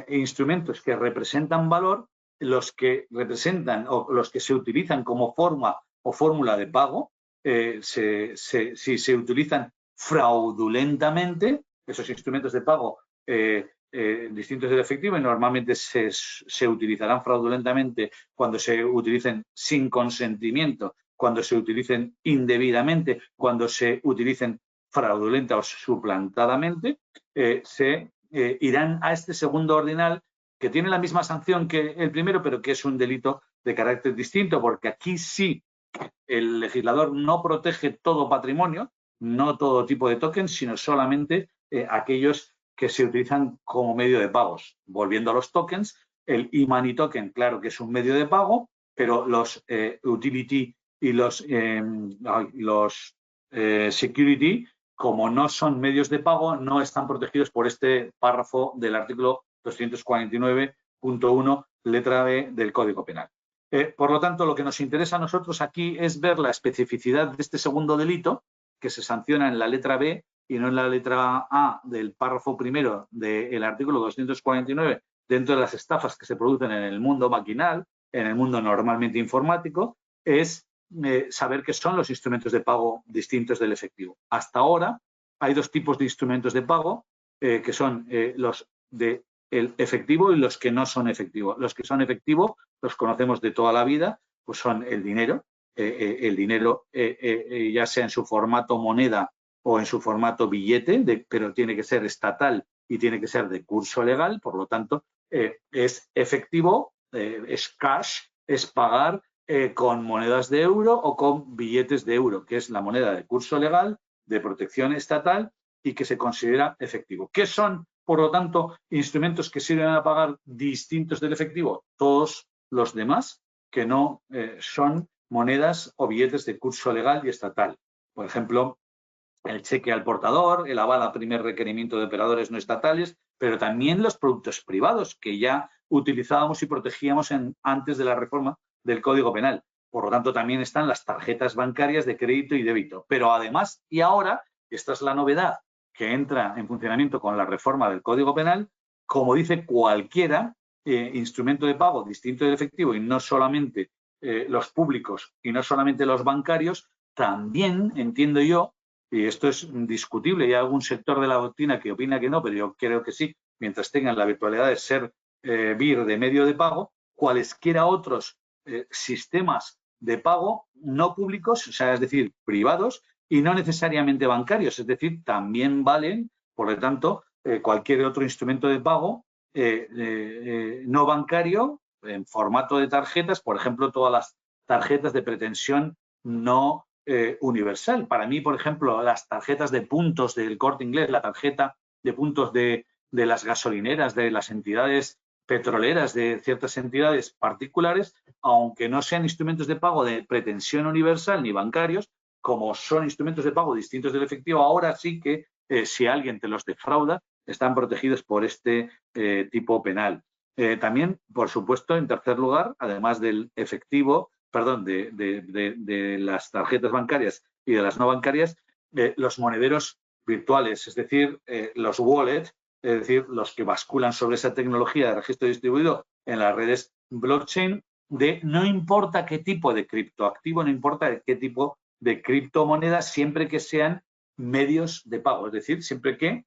instrumentos que representan valor, los que representan o los que se utilizan como forma o fórmula de pago, si se utilizan fraudulentamente, esos instrumentos de pago distintos del efectivo, y normalmente se utilizarán fraudulentamente cuando se utilicen sin consentimiento, cuando se utilicen indebidamente, cuando se utilicen fraudulenta o suplantadamente, se irán a este segundo ordinal, que tiene la misma sanción que el primero, pero que es un delito de carácter distinto, porque aquí sí el legislador no protege todo patrimonio, no todo tipo de tokens, sino solamente aquellos que se utilizan como medio de pagos. Volviendo a los tokens, El e-money token, claro que es un medio de pago, pero los utility y los security, como no son medios de pago, no están protegidos por este párrafo del artículo 249.1, letra B del Código Penal. Por lo tanto, lo que nos interesa a nosotros aquí es ver la especificidad de este segundo delito, que se sanciona en la letra B y no en la letra A del párrafo primero del artículo 249, dentro de las estafas que se producen en el mundo maquinal, en el mundo normalmente informático, es saber qué son los instrumentos de pago distintos del efectivo. Hasta ahora hay dos tipos de instrumentos de pago, que son los de el efectivo y los que no son efectivo. Los que son efectivo los conocemos de toda la vida, pues son el dinero, ya sea en su formato moneda o en su formato billete, pero tiene que ser estatal y tiene que ser de curso legal, por lo tanto, es efectivo, es cash, es pagar con monedas de euro o con billetes de euro, que es la moneda de curso legal, de protección estatal y que se considera efectivo. ¿Qué son, por lo tanto, instrumentos que sirven a pagar distintos del efectivo? Todos los demás que no son monedas o billetes de curso legal y estatal. Por ejemplo, el cheque al portador, el aval a primer requerimiento de operadores no estatales, pero también los productos privados que ya utilizábamos y protegíamos antes de la reforma del Código Penal. Por lo tanto, también están las tarjetas bancarias de crédito y débito. Pero además, y ahora, esta es la novedad que entra en funcionamiento con la reforma del Código Penal, como dice cualquiera instrumento de pago distinto del efectivo y no solamente los públicos y no solamente los bancarios, también entiendo yo, y esto es discutible, y hay algún sector de la doctrina que opina que no, pero yo creo que sí, mientras tengan la virtualidad de ser BIR de medio de pago, cualesquiera otros sistemas de pago no públicos, o sea, es decir, privados y no necesariamente bancarios, es decir, también valen, por lo tanto, cualquier otro instrumento de pago no bancario en formato de tarjetas, por ejemplo, todas las tarjetas de pretensión no universal. Para mí, por ejemplo, las tarjetas de puntos del Corte Inglés, la tarjeta de puntos de las gasolineras, de las entidades petroleras, de ciertas entidades particulares, aunque no sean instrumentos de pago de pretensión universal ni bancarios, como son instrumentos de pago distintos del efectivo, ahora sí que si alguien te los defrauda, están protegidos por este tipo penal. También, por supuesto, en tercer lugar, además del efectivo, perdón, de las tarjetas bancarias y de las no bancarias, los monederos virtuales, es decir, los wallets, es decir, los que basculan sobre esa tecnología de registro distribuido en las redes blockchain, de no importa qué tipo de criptoactivo, no importa qué tipo de criptomonedas, siempre que sean medios de pago, es decir, siempre que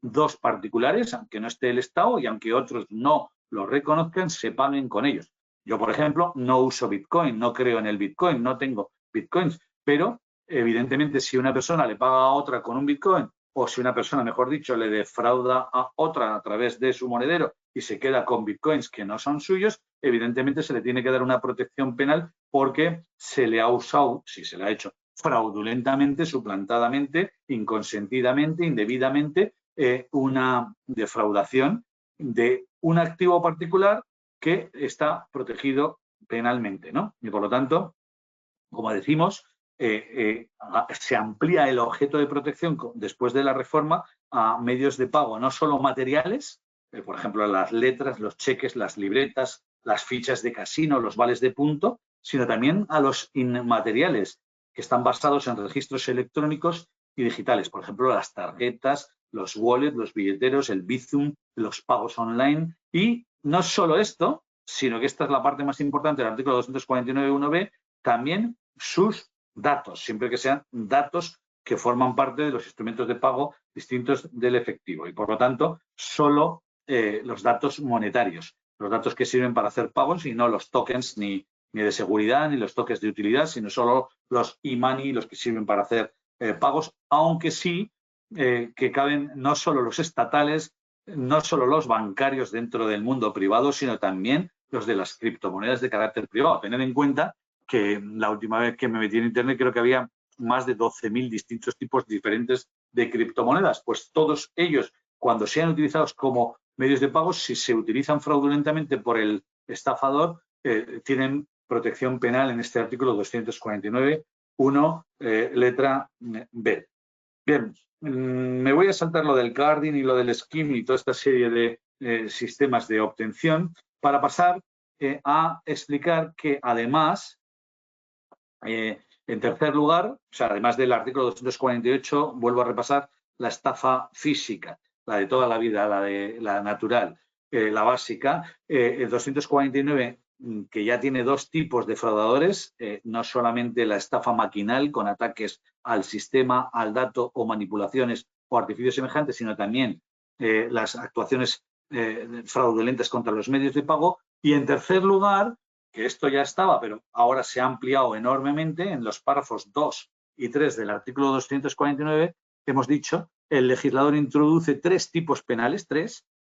dos particulares, aunque no esté el Estado y aunque otros no lo reconozcan, se paguen con ellos. Yo, por ejemplo, no uso Bitcoin, no creo en el Bitcoin, no tengo Bitcoins, pero evidentemente si una persona le paga a otra con un Bitcoin o si una persona, mejor dicho, le defrauda a otra a través de su monedero y se queda con Bitcoins que no son suyos, evidentemente se le tiene que dar una protección penal porque se le ha usado, si se le ha hecho fraudulentamente, suplantadamente, inconsentidamente, indebidamente, una defraudación de un activo particular que está protegido penalmente, ¿no? Y por lo tanto, como decimos, se amplía el objeto de protección después de la reforma a medios de pago no solo materiales, por ejemplo, las letras, los cheques, las libretas, las fichas de casino, los vales de punto, sino también a los inmateriales que están basados en registros electrónicos y digitales, por ejemplo, las tarjetas, los wallets, los billeteros, el Bizum, los pagos online. Y no solo esto, sino que esta es la parte más importante del artículo 249.1b, también sus datos, siempre que sean datos que forman parte de los instrumentos de pago distintos del efectivo. Y por lo tanto, solo los datos monetarios, los datos que sirven para hacer pagos y no los tokens ni de seguridad ni los tokens de utilidad, sino solo los e-money, los que sirven para hacer pagos, aunque sí que caben no solo los estatales, no solo los bancarios dentro del mundo privado, sino también los de las criptomonedas de carácter privado. Tener en cuenta que la última vez que me metí en Internet creo que había más de 12.000 distintos tipos diferentes de criptomonedas. Pues todos ellos, cuando sean utilizados como medios de pago, si se utilizan fraudulentamente por el estafador, tienen protección penal en este artículo 249.1, letra B. Bien, me voy a saltar lo del carding y lo del skimming y toda esta serie de sistemas de obtención para pasar a explicar que además, en tercer lugar, o sea, además del artículo 248, vuelvo a repasar la estafa física, la de toda la vida, la de la natural, la básica. El 249, que ya tiene dos tipos de fraudadores, no solamente la estafa maquinal con ataques al sistema, al dato o manipulaciones o artificios semejantes, sino también las actuaciones fraudulentas contra los medios de pago. Y en tercer lugar, que esto ya estaba, pero ahora se ha ampliado enormemente en los párrafos 2 y 3 del artículo 249, hemos dicho, el legislador introduce tres tipos penales,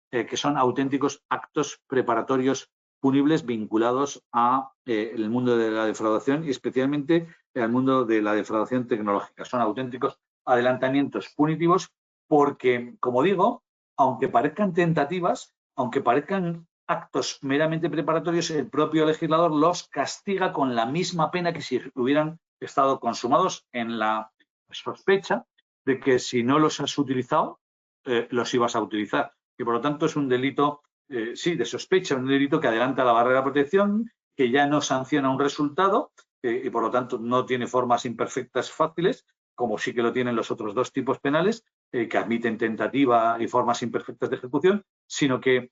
que son auténticos actos preparatorios punibles vinculados a el mundo de la defraudación y especialmente al mundo de la defraudación tecnológica. Son auténticos adelantamientos punitivos porque, como digo, aunque parezcan tentativas, aunque parezcan actos meramente preparatorios, el propio legislador los castiga con la misma pena que si hubieran estado consumados en la sospecha de que si no los has utilizado, los ibas a utilizar. Y por lo tanto es un delito, sí, de sospecha, un delito que adelanta la barrera de protección, que ya no sanciona un resultado y por lo tanto no tiene formas imperfectas fáciles, como sí que lo tienen los otros dos tipos penales, que admiten tentativa y formas imperfectas de ejecución, sino que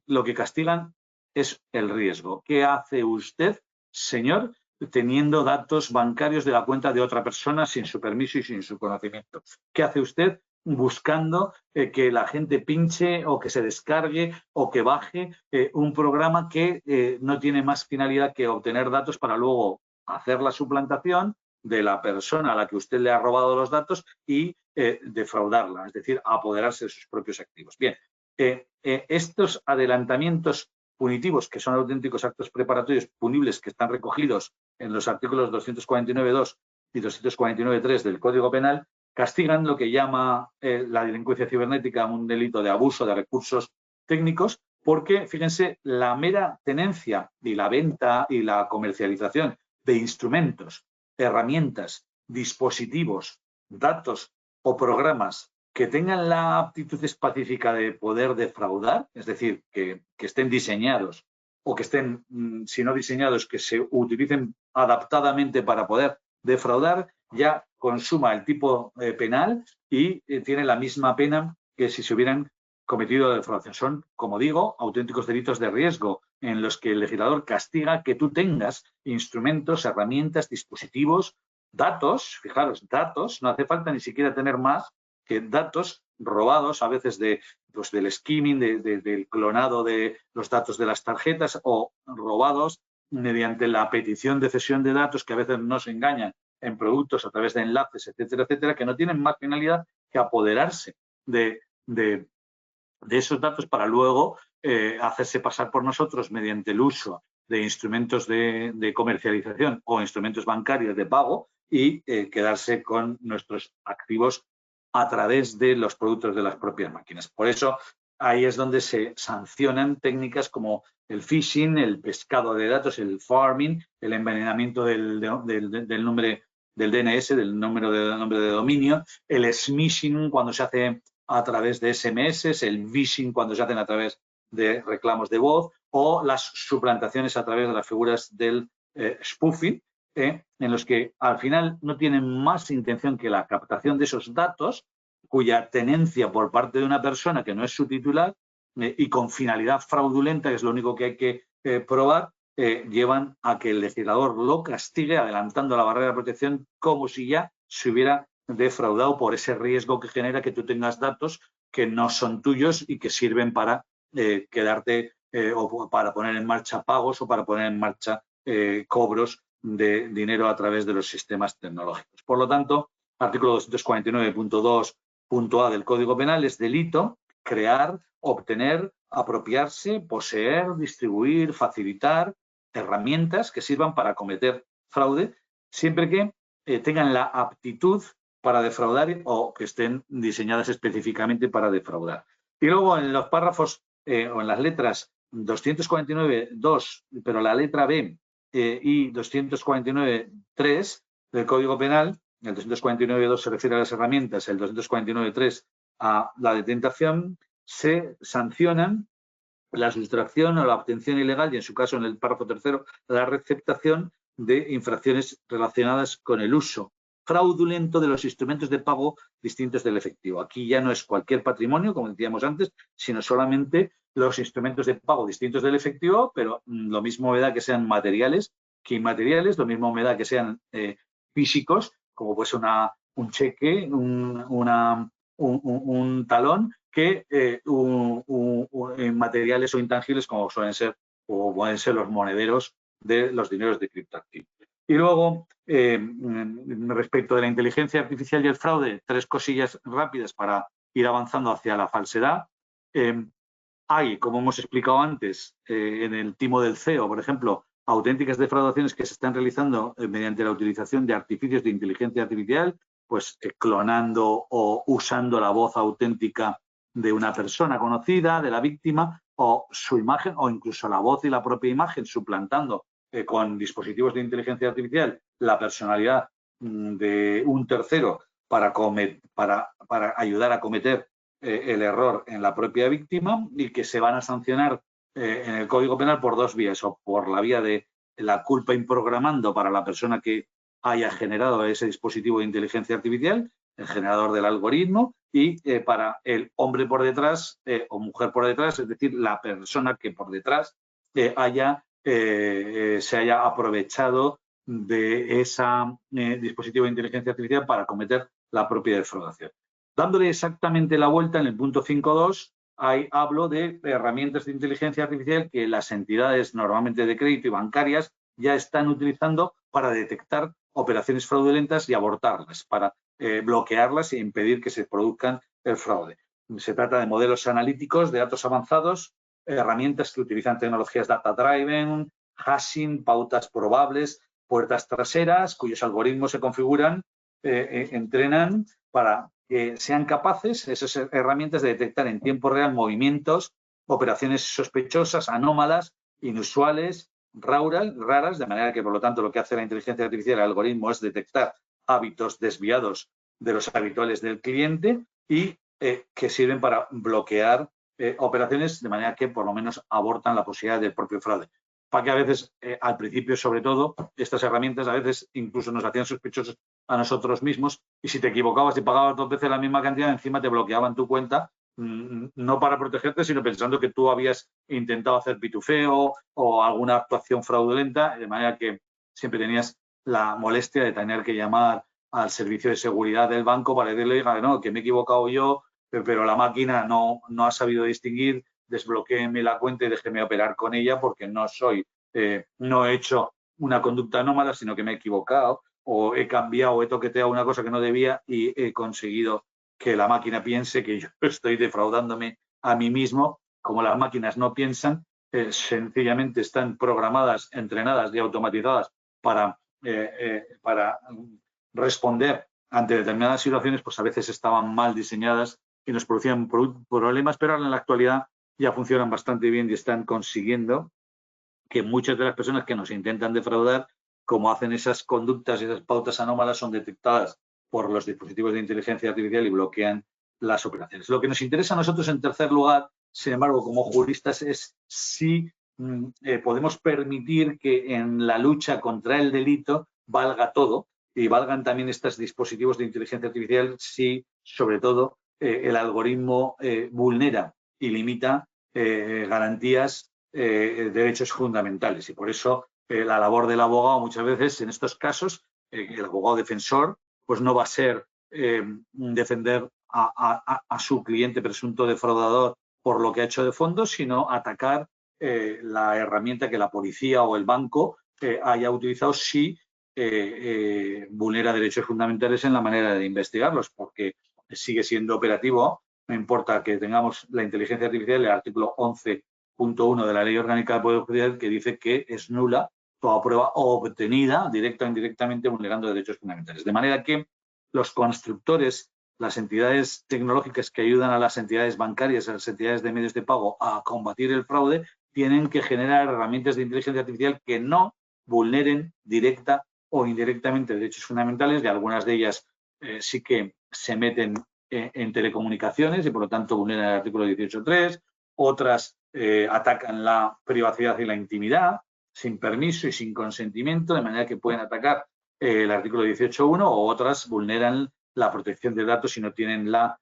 lo que castigan es el riesgo. ¿Qué hace usted, señor, teniendo datos bancarios de la cuenta de otra persona sin su permiso y sin su conocimiento? ¿Qué hace usted buscando que la gente pinche o que se descargue o que baje un programa que no tiene más finalidad que obtener datos para luego hacer la suplantación de la persona a la que usted le ha robado los datos y defraudarla, es decir, apoderarse de sus propios activos? Bien, estos adelantamientos punitivos, que son auténticos actos preparatorios punibles que están recogidos en los artículos 249.2 y 249.3 del Código Penal, castigan lo que llama la delincuencia cibernética un delito de abuso de recursos técnicos, porque, fíjense, la mera tenencia y la venta y la comercialización de instrumentos, herramientas, dispositivos, datos o programas que tengan la aptitud específica de poder defraudar, es decir, que estén diseñados o que estén, si no diseñados, que se utilicen adaptadamente para poder defraudar, ya consuma el tipo penal y tiene la misma pena que si se hubieran cometido defraudación. Son, como digo, auténticos delitos de riesgo en los que el legislador castiga que tú tengas instrumentos, herramientas, dispositivos, datos, fijaros, datos, no hace falta ni siquiera tener más que datos robados a veces pues del skimming, del clonado de los datos de las tarjetas o robados mediante la petición de cesión de datos que a veces nos engañan en productos a través de enlaces, etcétera, etcétera, que no tienen más finalidad que apoderarse de esos datos para luego hacerse pasar por nosotros mediante el uso de instrumentos de comercialización o instrumentos bancarios de pago y quedarse con nuestros activos a través de los productos de las propias máquinas. Por eso, ahí es donde se sancionan técnicas como el phishing, el pescado de datos, el farming, el envenenamiento del nombre del DNS, del nombre de dominio, el smishing cuando se hace a través de SMS, el phishing cuando se hacen a través de reclamos de voz o las suplantaciones a través de las figuras del spoofing, en los que al final no tienen más intención que la captación de esos datos cuya tenencia por parte de una persona que no es su titular y con finalidad fraudulenta, que es lo único que hay que probar, llevan a que el legislador lo castigue adelantando la barrera de protección como si ya se hubiera defraudado por ese riesgo que genera que tú tengas datos que no son tuyos y que sirven para quedarte o para poner en marcha pagos o para poner en marcha cobros de dinero a través de los sistemas tecnológicos. Por lo tanto, artículo 249.2.a del Código Penal es delito crear, obtener, apropiarse, poseer, distribuir, facilitar herramientas que sirvan para cometer fraude, siempre que tengan la aptitud para defraudar o que estén diseñadas específicamente para defraudar. Y luego en los párrafos o en las letras 249.2, pero la letra B y 249.3 del Código Penal, el 249.2 se refiere a las herramientas, el 249.3 a la detectación, se sancionan la sustracción o la obtención ilegal y, en su caso, en el párrafo tercero, la receptación de infracciones relacionadas con el uso fraudulento de los instrumentos de pago distintos del efectivo. Aquí ya no es cualquier patrimonio, como decíamos antes, sino solamente los instrumentos de pago distintos del efectivo, pero lo mismo me da que sean materiales que inmateriales, lo mismo me da que sean físicos, como pues un cheque, un talón, que materiales o intangibles como pueden ser los monederos de los dineros de criptoactivos. Y luego, respecto de la inteligencia artificial y el fraude, 3 cosillas rápidas para ir avanzando hacia la falsedad. Hay, como hemos explicado antes, en el timo del CEO, por ejemplo, auténticas defraudaciones que se están realizando mediante la utilización de artificios de inteligencia artificial, pues clonando o usando la voz auténtica de una persona conocida, de la víctima, o su imagen, o incluso la voz y la propia imagen, suplantando con dispositivos de inteligencia artificial la personalidad de un tercero para ayudar a cometer el error en la propia víctima, y que se van a sancionar en el Código Penal por 2 vías, o por la vía de la culpa improgramando para la persona que haya generado ese dispositivo de inteligencia artificial, el generador del algoritmo, y para el hombre por detrás o mujer por detrás, es decir, la persona que por detrás se haya aprovechado de ese dispositivo de inteligencia artificial para cometer la propia defraudación. Dándole exactamente la vuelta, en el punto 5.2, hablo de herramientas de inteligencia artificial que las entidades normalmente de crédito y bancarias ya están utilizando para detectar operaciones fraudulentas y abortarlas, para bloquearlas e impedir que se produzcan el fraude. Se trata de modelos analíticos de datos avanzados, herramientas que utilizan tecnologías data-driven, hashing, pautas probables, puertas traseras, cuyos algoritmos se configuran, entrenan para que sean capaces, esas herramientas, de detectar en tiempo real movimientos, operaciones sospechosas, anómalas, inusuales, raras, de manera que, por lo tanto, lo que hace la inteligencia artificial, el algoritmo, es detectar hábitos desviados de los habituales del cliente y que sirven para bloquear operaciones, de manera que por lo menos abortan la posibilidad del propio fraude. Para que a veces, al principio sobre todo, estas herramientas a veces incluso nos hacían sospechosos a nosotros mismos, y si te equivocabas y pagabas 2 veces la misma cantidad, encima te bloqueaban tu cuenta, no para protegerte, sino pensando que tú habías intentado hacer pitufeo o alguna actuación fraudulenta, de manera que siempre tenías la molestia de tener que llamar al servicio de seguridad del banco para decirle, no, que me he equivocado yo, pero la máquina no ha sabido distinguir, desbloquéeme la cuenta y déjeme operar con ella, porque no he hecho una conducta anómala, sino que me he equivocado, o he cambiado o he toqueteado una cosa que no debía y he conseguido que la máquina piense que yo estoy defraudándome a mí mismo. Como las máquinas no piensan, sencillamente están programadas, entrenadas y automatizadas para responder ante determinadas situaciones, pues a veces estaban mal diseñadas y nos producían problemas, pero ahora en la actualidad ya funcionan bastante bien y están consiguiendo que muchas de las personas que nos intentan defraudar, como hacen esas conductas y esas pautas anómalas, son detectadas por los dispositivos de inteligencia artificial y bloquean las operaciones. Lo que nos interesa a nosotros, en tercer lugar, sin embargo, como juristas, es si podemos permitir que en la lucha contra el delito valga todo, y valgan también estos dispositivos de inteligencia artificial si, sobre todo, el algoritmo vulnera y limita garantías, derechos fundamentales. Y por eso la labor del abogado muchas veces en estos casos, el abogado defensor, pues no va a ser defender a su cliente presunto defraudador por lo que ha hecho de fondo, sino atacar la herramienta que la policía o el banco haya utilizado si vulnera derechos fundamentales en la manera de investigarlos, porque sigue siendo operativo. No importa que tengamos la inteligencia artificial, el artículo 11.1 de la Ley Orgánica del Poder Judicial, que dice que es nula toda prueba obtenida directa o indirectamente vulnerando derechos fundamentales. De manera que los constructores las entidades tecnológicas que ayudan a las entidades bancarias, a las entidades de medios de pago a combatir el fraude, tienen que generar herramientas de inteligencia artificial que no vulneren directa o indirectamente derechos fundamentales, y algunas de ellas sí que se meten en telecomunicaciones y por lo tanto vulneran el artículo 18.3, otras atacan la privacidad y la intimidad sin permiso y sin consentimiento, de manera que pueden atacar el artículo 18.1, o otras vulneran la protección de datos si no tienen la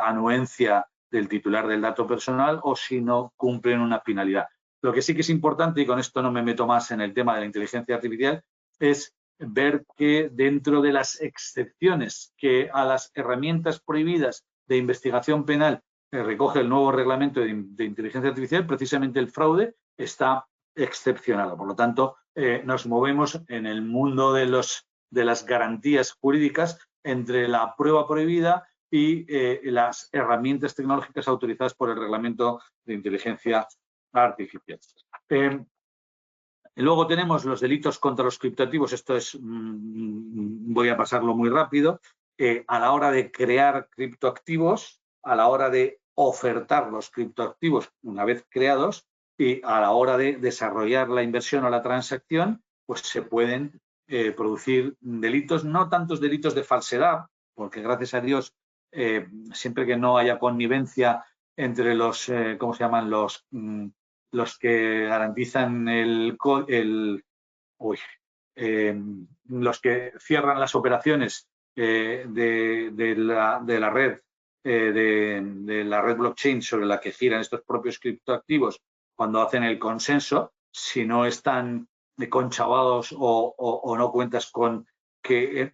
anuencia del titular del dato personal o si no cumplen una finalidad. Lo que sí que es importante, y con esto no me meto más en el tema de la inteligencia artificial, es ver que dentro de las excepciones que a las herramientas prohibidas de investigación penal recoge el nuevo reglamento de inteligencia artificial, precisamente el fraude está excepcionado. Por lo tanto, nos movemos en el mundo de las garantías jurídicas entre la prueba prohibida y las herramientas tecnológicas autorizadas por el reglamento de inteligencia artificial. Luego tenemos los delitos contra los criptoactivos. Esto es, voy a pasarlo muy rápido. A la hora de crear criptoactivos, a la hora de ofertar los criptoactivos una vez creados y a la hora de desarrollar la inversión o la transacción, pues se pueden producir delitos, no tantos delitos de falsedad, porque gracias a Dios, siempre que no haya connivencia entre los, ¿cómo se llaman? Los que garantizan los que cierran las operaciones de la red, de la red blockchain sobre la que giran estos propios criptoactivos cuando hacen el consenso, si no están conchavados o no cuentas con que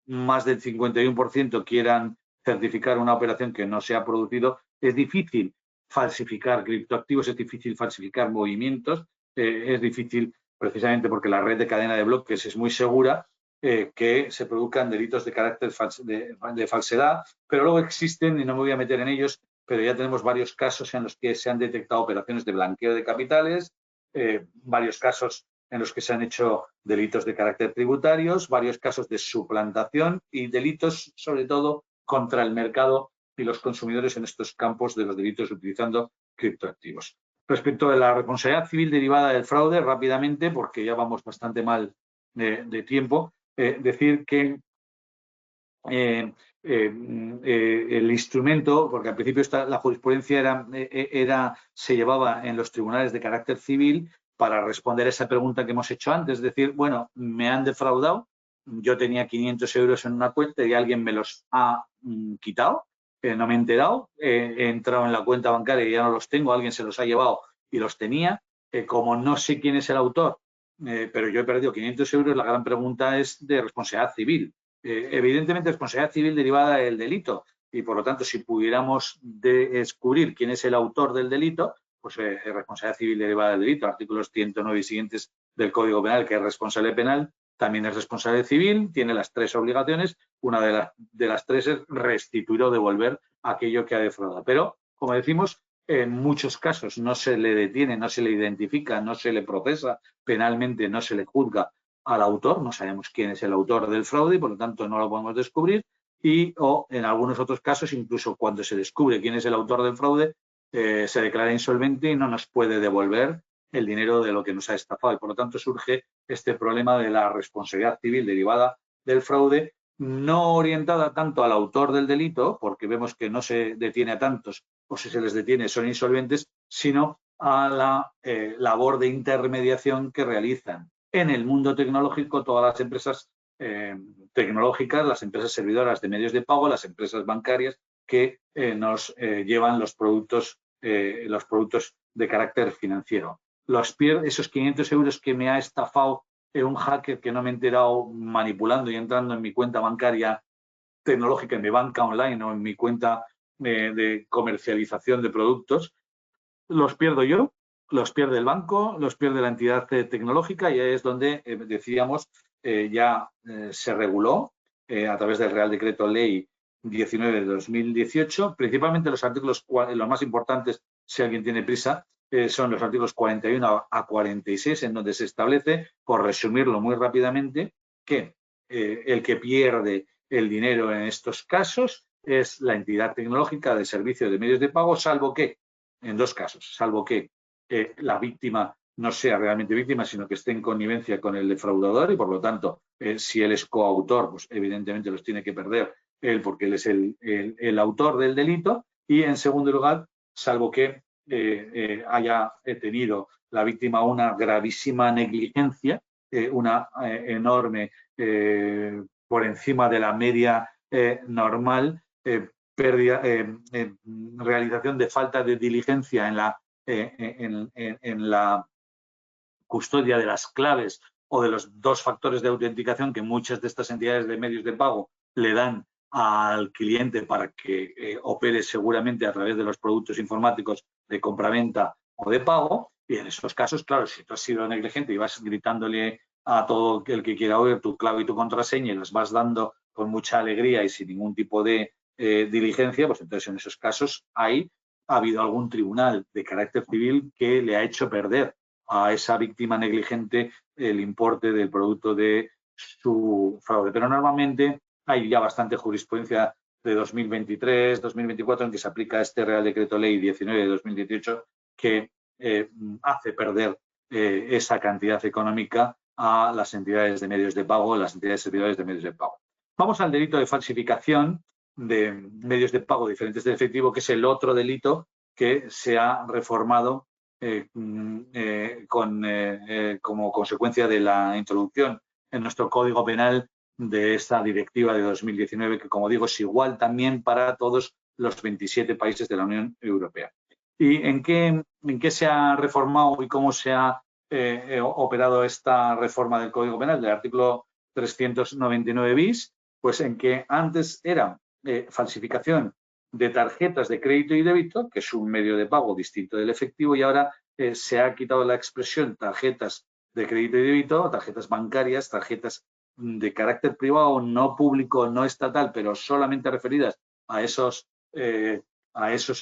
más del 51% quieran certificar una operación que no se ha producido, es difícil falsificar criptoactivos, es difícil falsificar movimientos, es difícil precisamente porque la red de cadena de bloques es muy segura, que se produzcan delitos de carácter de falsedad, pero luego existen, y no me voy a meter en ellos, pero ya tenemos varios casos en los que se han detectado operaciones de blanqueo de capitales, varios casos en los que se han hecho delitos de carácter tributarios, varios casos de suplantación y delitos, sobre todo, contra el mercado y los consumidores en estos campos de los delitos utilizando criptoactivos. Respecto de la responsabilidad civil derivada del fraude, rápidamente, porque ya vamos bastante mal de tiempo, decir que el instrumento, porque al principio la jurisprudencia se llevaba en los tribunales de carácter civil para responder a esa pregunta que hemos hecho antes, es decir, bueno, me han defraudado, yo tenía 500 euros en una cuenta y alguien me los ha quitado, no me he enterado, he entrado en la cuenta bancaria y ya no los tengo, alguien se los ha llevado y los tenía, como no sé quién es el autor, pero yo he perdido 500 euros, la gran pregunta es de responsabilidad civil. Evidentemente, responsabilidad civil derivada del delito y, por lo tanto, si pudiéramos descubrir quién es el autor del delito, pues responsabilidad civil derivada del delito, artículos 109 y siguientes del Código Penal, que es responsable penal, también es responsable civil, tiene las tres obligaciones, una de las tres es restituir o devolver aquello que ha defraudado. Pero, como decimos, en muchos casos no se le detiene, no se le identifica, no se le procesa penalmente, no se le juzga al autor, no sabemos quién es el autor del fraude y por lo tanto no lo podemos descubrir, o en algunos otros casos, incluso cuando se descubre quién es el autor del fraude, se declara insolvente y no nos puede devolver el dinero de lo que nos ha estafado y por lo tanto surge este problema de la responsabilidad civil derivada del fraude, no orientada tanto al autor del delito, porque vemos que no se detiene a tantos o si se les detiene son insolventes, sino a la labor de intermediación que realizan en el mundo tecnológico todas las empresas tecnológicas, las empresas servidoras de medios de pago, las empresas bancarias que nos llevan los productos de carácter financiero. Esos 500 euros que me ha estafado un hacker que no me he enterado manipulando y entrando en mi cuenta bancaria tecnológica, en mi banca online o en mi cuenta de comercialización de productos, los pierdo yo, los pierde el banco, los pierde la entidad tecnológica y ahí es donde decíamos ya se reguló a través del Real Decreto Ley 19 de 2018, principalmente los artículos, los más importantes, si alguien tiene prisa, son los artículos 41 a 46, en donde se establece, por resumirlo muy rápidamente, que el que pierde el dinero en estos casos es la entidad tecnológica de servicio de medios de pago, salvo que, en dos casos, salvo que la víctima no sea realmente víctima, sino que esté en connivencia con el defraudador y, por lo tanto, si él es coautor, pues evidentemente los tiene que perder él porque él es el autor del delito. Y, en segundo lugar, salvo que haya tenido la víctima una gravísima negligencia, una enorme, por encima de la media normal, realización de falta de diligencia en la custodia de las claves o de los dos factores de autenticación que muchas de estas entidades de medios de pago le dan al cliente para que opere seguramente a través de los productos informáticos de compraventa o de pago. Y en esos casos, claro, si tú has sido negligente y vas gritándole a todo el que quiera oír tu clave y tu contraseña y las vas dando con mucha alegría y sin ningún tipo de diligencia, pues entonces en esos casos ha habido algún tribunal de carácter civil que le ha hecho perder a esa víctima negligente el importe del producto de su fraude. Pero normalmente hay ya bastante jurisprudencia de 2023, 2024 en que se aplica este Real Decreto Ley 19 de 2018 que hace perder esa cantidad económica a las entidades de medios de pago, las entidades servidores de medios de pago. Vamos al delito de falsificación de medios de pago diferentes del efectivo, que es el otro delito que se ha reformado como consecuencia de la introducción en nuestro Código Penal de esta directiva de 2019, que, como digo, es igual también para todos los 27 países de la Unión Europea. ¿Y en qué se ha reformado y cómo se ha operado esta reforma del Código Penal del artículo 399 bis? Pues en que antes era falsificación de tarjetas de crédito y débito, que es un medio de pago distinto del efectivo, y ahora se ha quitado la expresión tarjetas de crédito y débito, tarjetas bancarias, tarjetas de carácter privado, no público, no estatal, pero solamente referidas a esos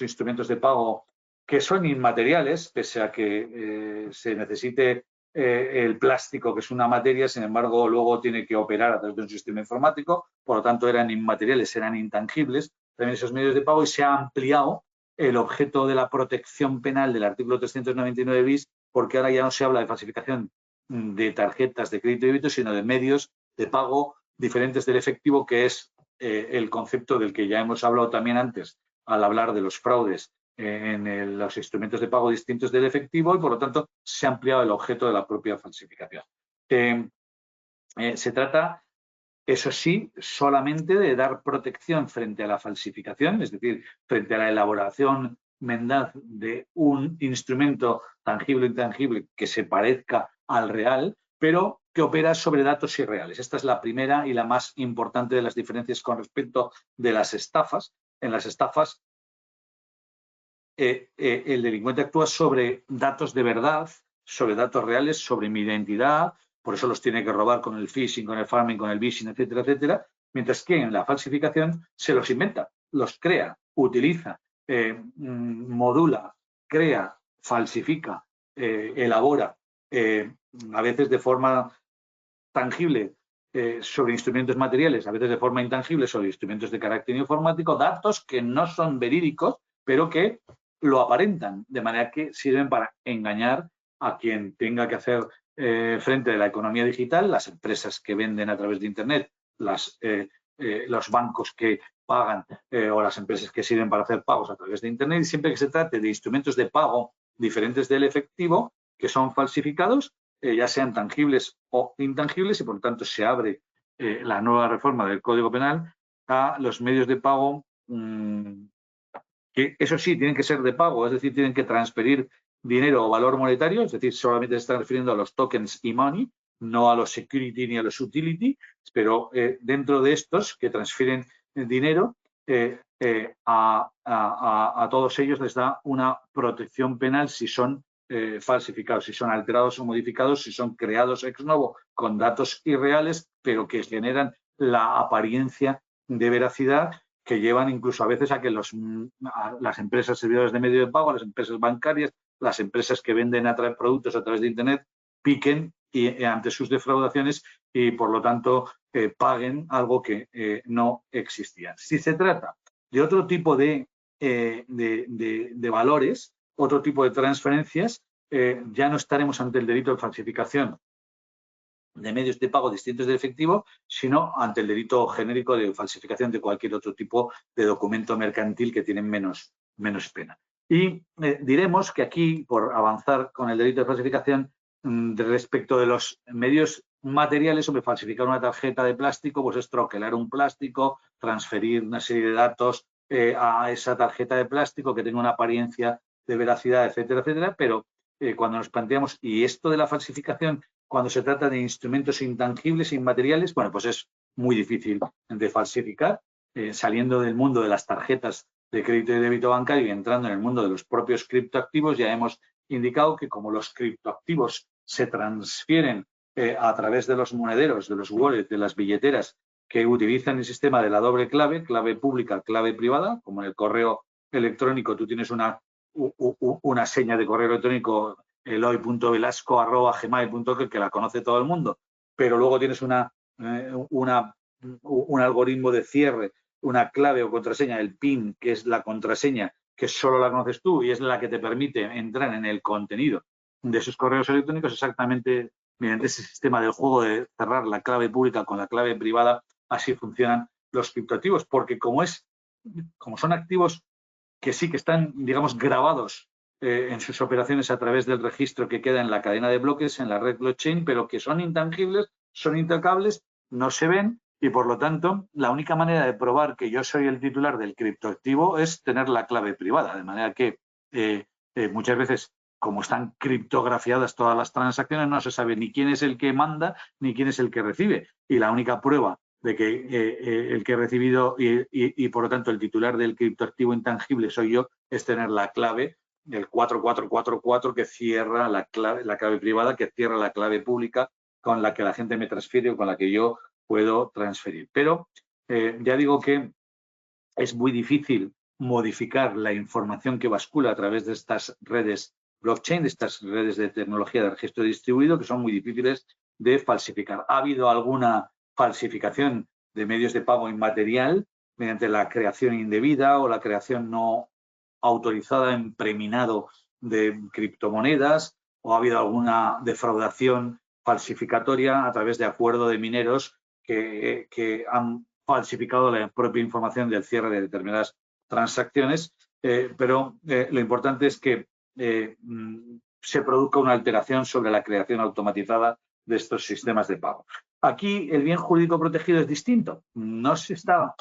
instrumentos de pago que son inmateriales, pese a que se necesite el plástico, que es una materia, sin embargo, luego tiene que operar a través de un sistema informático, por lo tanto eran inmateriales, eran intangibles también esos medios de pago, y se ha ampliado el objeto de la protección penal del artículo 399 bis, porque ahora ya no se habla de falsificación de tarjetas de crédito y débito, sino de medios de pago diferentes del efectivo, que es el concepto del que ya hemos hablado también antes al hablar de los fraudes en los instrumentos de pago distintos del efectivo, y por lo tanto se ha ampliado el objeto de la propia falsificación. Se trata, eso sí, solamente de dar protección frente a la falsificación, es decir, frente a la elaboración mendaz de un instrumento tangible o intangible que se parezca al real, pero que opera sobre datos irreales. Esta es la primera y la más importante de las diferencias con respecto de las estafas. En las estafas, el delincuente actúa sobre datos de verdad, sobre datos reales, sobre mi identidad, por eso los tiene que robar con el phishing, con el farming, con el vishing, etcétera, etcétera, mientras que en la falsificación se los inventa, los crea, utiliza, modula, crea, falsifica, elabora, a veces de forma tangible sobre instrumentos materiales, a veces de forma intangible sobre instrumentos de carácter informático, datos que no son verídicos, pero que lo aparentan, de manera que sirven para engañar a quien tenga que hacer frente a la economía digital, las empresas que venden a través de Internet, los bancos que pagan o las empresas que sirven para hacer pagos a través de Internet, y siempre que se trate de instrumentos de pago diferentes del efectivo que son falsificados, ya sean tangibles o intangibles, y por lo tanto se abre la nueva reforma del Código Penal a los medios de pago que, eso sí, tienen que ser de pago, es decir, tienen que transferir dinero o valor monetario, es decir, solamente se están refiriendo a los tokens y money, no a los security ni a los utility, pero dentro de estos que transfieren dinero, a todos ellos les da una protección penal si son falsificados, si son alterados o modificados, si son creados ex novo con datos irreales, pero que generan la apariencia de veracidad, que llevan incluso a veces a que las empresas servidoras de medio de pago, las empresas bancarias, las empresas que venden productos a través de Internet, piquen ante sus defraudaciones y, por lo tanto, paguen algo que no existía. Si se trata de otro tipo de valores, otro tipo de transferencias, ya no estaremos ante el delito de falsificación de medios de pago distintos del efectivo, sino ante el delito genérico de falsificación de cualquier otro tipo de documento mercantil que tienen menos pena. Y diremos que aquí, por avanzar con el delito de falsificación, respecto de los medios materiales, sobre falsificar una tarjeta de plástico, pues es troquelar un plástico, transferir una serie de datos a esa tarjeta de plástico que tenga una apariencia de veracidad, etcétera, etcétera, pero cuando nos planteamos, y esto de la falsificación, cuando se trata de instrumentos intangibles, inmateriales, bueno, pues es muy difícil de falsificar, saliendo del mundo de las tarjetas de crédito y débito bancario y entrando en el mundo de los propios criptoactivos. Ya hemos indicado que como los criptoactivos se transfieren a través de los monederos, de los wallets, de las billeteras que utilizan el sistema de la doble clave, clave pública, clave privada, como en el correo electrónico tú tienes una seña de correo electrónico eloy.velasco@gmail.com que la conoce todo el mundo, pero luego tienes un algoritmo de cierre, una clave o contraseña, el PIN, que es la contraseña que solo la conoces tú y es la que te permite entrar en el contenido de esos correos electrónicos, exactamente mediante ese sistema del juego de cerrar la clave pública con la clave privada. Así funcionan los criptoactivos, porque como son activos que sí que están, digamos, grabados en sus operaciones a través del registro que queda en la cadena de bloques, en la red blockchain, pero que son intangibles, son intocables, no se ven y, por lo tanto, la única manera de probar que yo soy el titular del criptoactivo es tener la clave privada, de manera que muchas veces, como están criptografiadas todas las transacciones, no se sabe ni quién es el que manda ni quién es el que recibe. Y la única prueba de que el que he recibido y, por lo tanto, el titular del criptoactivo intangible soy yo, es tener la clave, el 4444, que cierra la clave privada, que cierra la clave pública con la que la gente me transfiere o con la que yo puedo transferir. Pero ya digo que es muy difícil modificar la información que bascula a través de estas redes blockchain, de estas redes de tecnología de registro distribuido, que son muy difíciles de falsificar. Ha habido alguna falsificación de medios de pago inmaterial mediante la creación indebida o la creación no autorizada en preminado de criptomonedas, o ha habido alguna defraudación falsificatoria a través de acuerdo de mineros que han falsificado la propia información del cierre de determinadas transacciones, pero lo importante es que se produzca una alteración sobre la creación automatizada de estos sistemas de pago. Aquí el bien jurídico protegido es distinto. No se está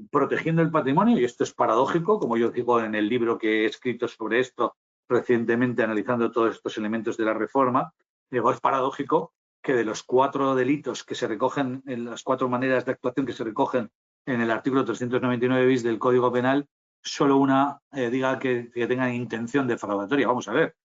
protegiendo el patrimonio, y esto es paradójico, como yo digo en el libro que he escrito sobre esto recientemente, analizando todos estos elementos de la reforma. Digo, es paradójico que de los 4 delitos que se recogen, en las 4 maneras de actuación que se recogen en el artículo 399 bis del Código Penal, solo una diga que tengan intención defraudatoria. Vamos a ver,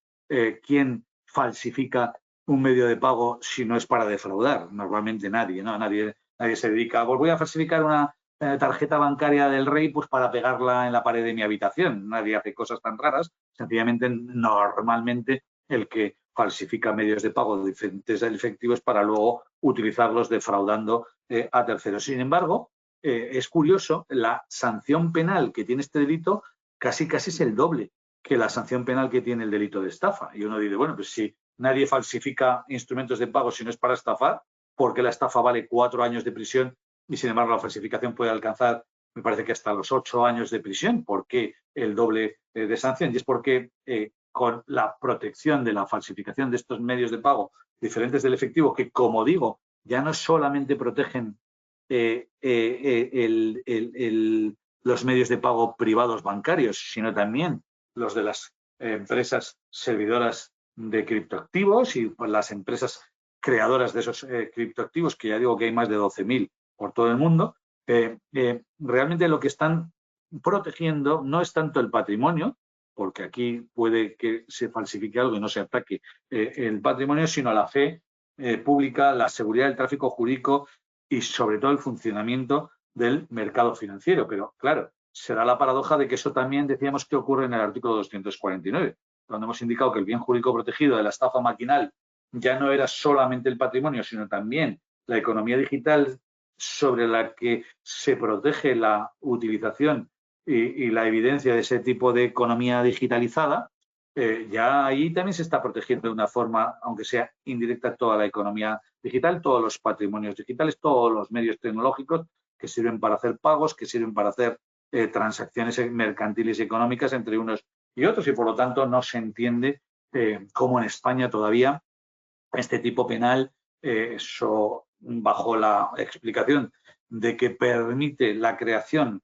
¿quién falsifica un medio de pago si no es para defraudar? Normalmente nadie, ¿no? Nadie se dedica, pues voy a falsificar una tarjeta bancaria del rey pues para pegarla en la pared de mi habitación. Nadie hace cosas tan raras. Sencillamente, normalmente, el que falsifica medios de pago diferentes del efectivo es para luego utilizarlos defraudando a terceros. Sin embargo, es curioso, la sanción penal que tiene este delito casi es el doble que la sanción penal que tiene el delito de estafa. Y uno dice, bueno, pues si nadie falsifica instrumentos de pago si no es para estafar, ¿por qué la estafa vale 4 años de prisión y, sin embargo, la falsificación puede alcanzar, me parece que hasta los 8 años de prisión? ¿Por qué el doble de sanción? Y es porque con la protección de la falsificación de estos medios de pago diferentes del efectivo, que, como digo, ya no solamente protegen los medios de pago privados bancarios, sino también los de las empresas servidoras de criptoactivos y las empresas creadoras de esos criptoactivos, que ya digo que hay más de 12.000 por todo el mundo. Realmente lo que están protegiendo no es tanto el patrimonio, porque aquí puede que se falsifique algo y no se ataque el patrimonio, sino la fe pública, la seguridad del tráfico jurídico y, sobre todo, el funcionamiento del mercado financiero. Pero, claro, será la paradoja de que eso también decíamos que ocurre en el artículo 249, cuando hemos indicado que el bien jurídico protegido de la estafa maquinal ya no era solamente el patrimonio, sino también la economía digital sobre la que se protege la utilización y la evidencia de ese tipo de economía digitalizada, ya ahí también se está protegiendo de una forma, aunque sea indirecta, toda la economía digital, todos los patrimonios digitales, todos los medios tecnológicos que sirven para hacer pagos, que sirven para hacer transacciones mercantiles y económicas entre unos y otros, y por lo tanto no se entiende cómo en España todavía este tipo penal, bajo la explicación de que permite la creación,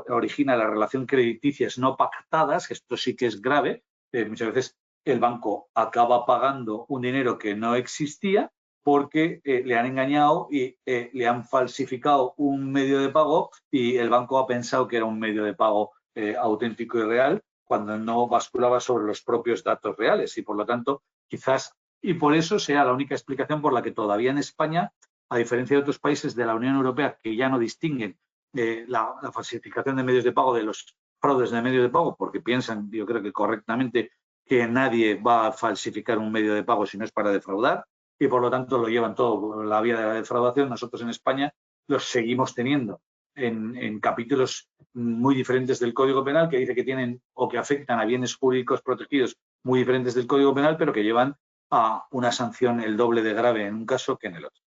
origina la relación crediticias no pactadas, esto sí que es grave. Muchas veces el banco acaba pagando un dinero que no existía porque le han engañado y le han falsificado un medio de pago y el banco ha pensado que era un medio de pago auténtico y real cuando no basculaba sobre los propios datos reales y por lo tanto quizás y por eso sea la única explicación por la que todavía en España, a diferencia de otros países de la Unión Europea que ya no distinguen la falsificación de medios de pago de los fraudes de medios de pago, porque piensan, yo creo que correctamente, que nadie va a falsificar un medio de pago si no es para defraudar y por lo tanto lo llevan todo por la vía de la defraudación. Nosotros en España los seguimos teniendo en capítulos muy diferentes del Código Penal que dice que tienen o que afectan a bienes jurídicos protegidos muy diferentes del Código Penal, pero que llevan a una sanción el doble de grave en un caso que en el otro.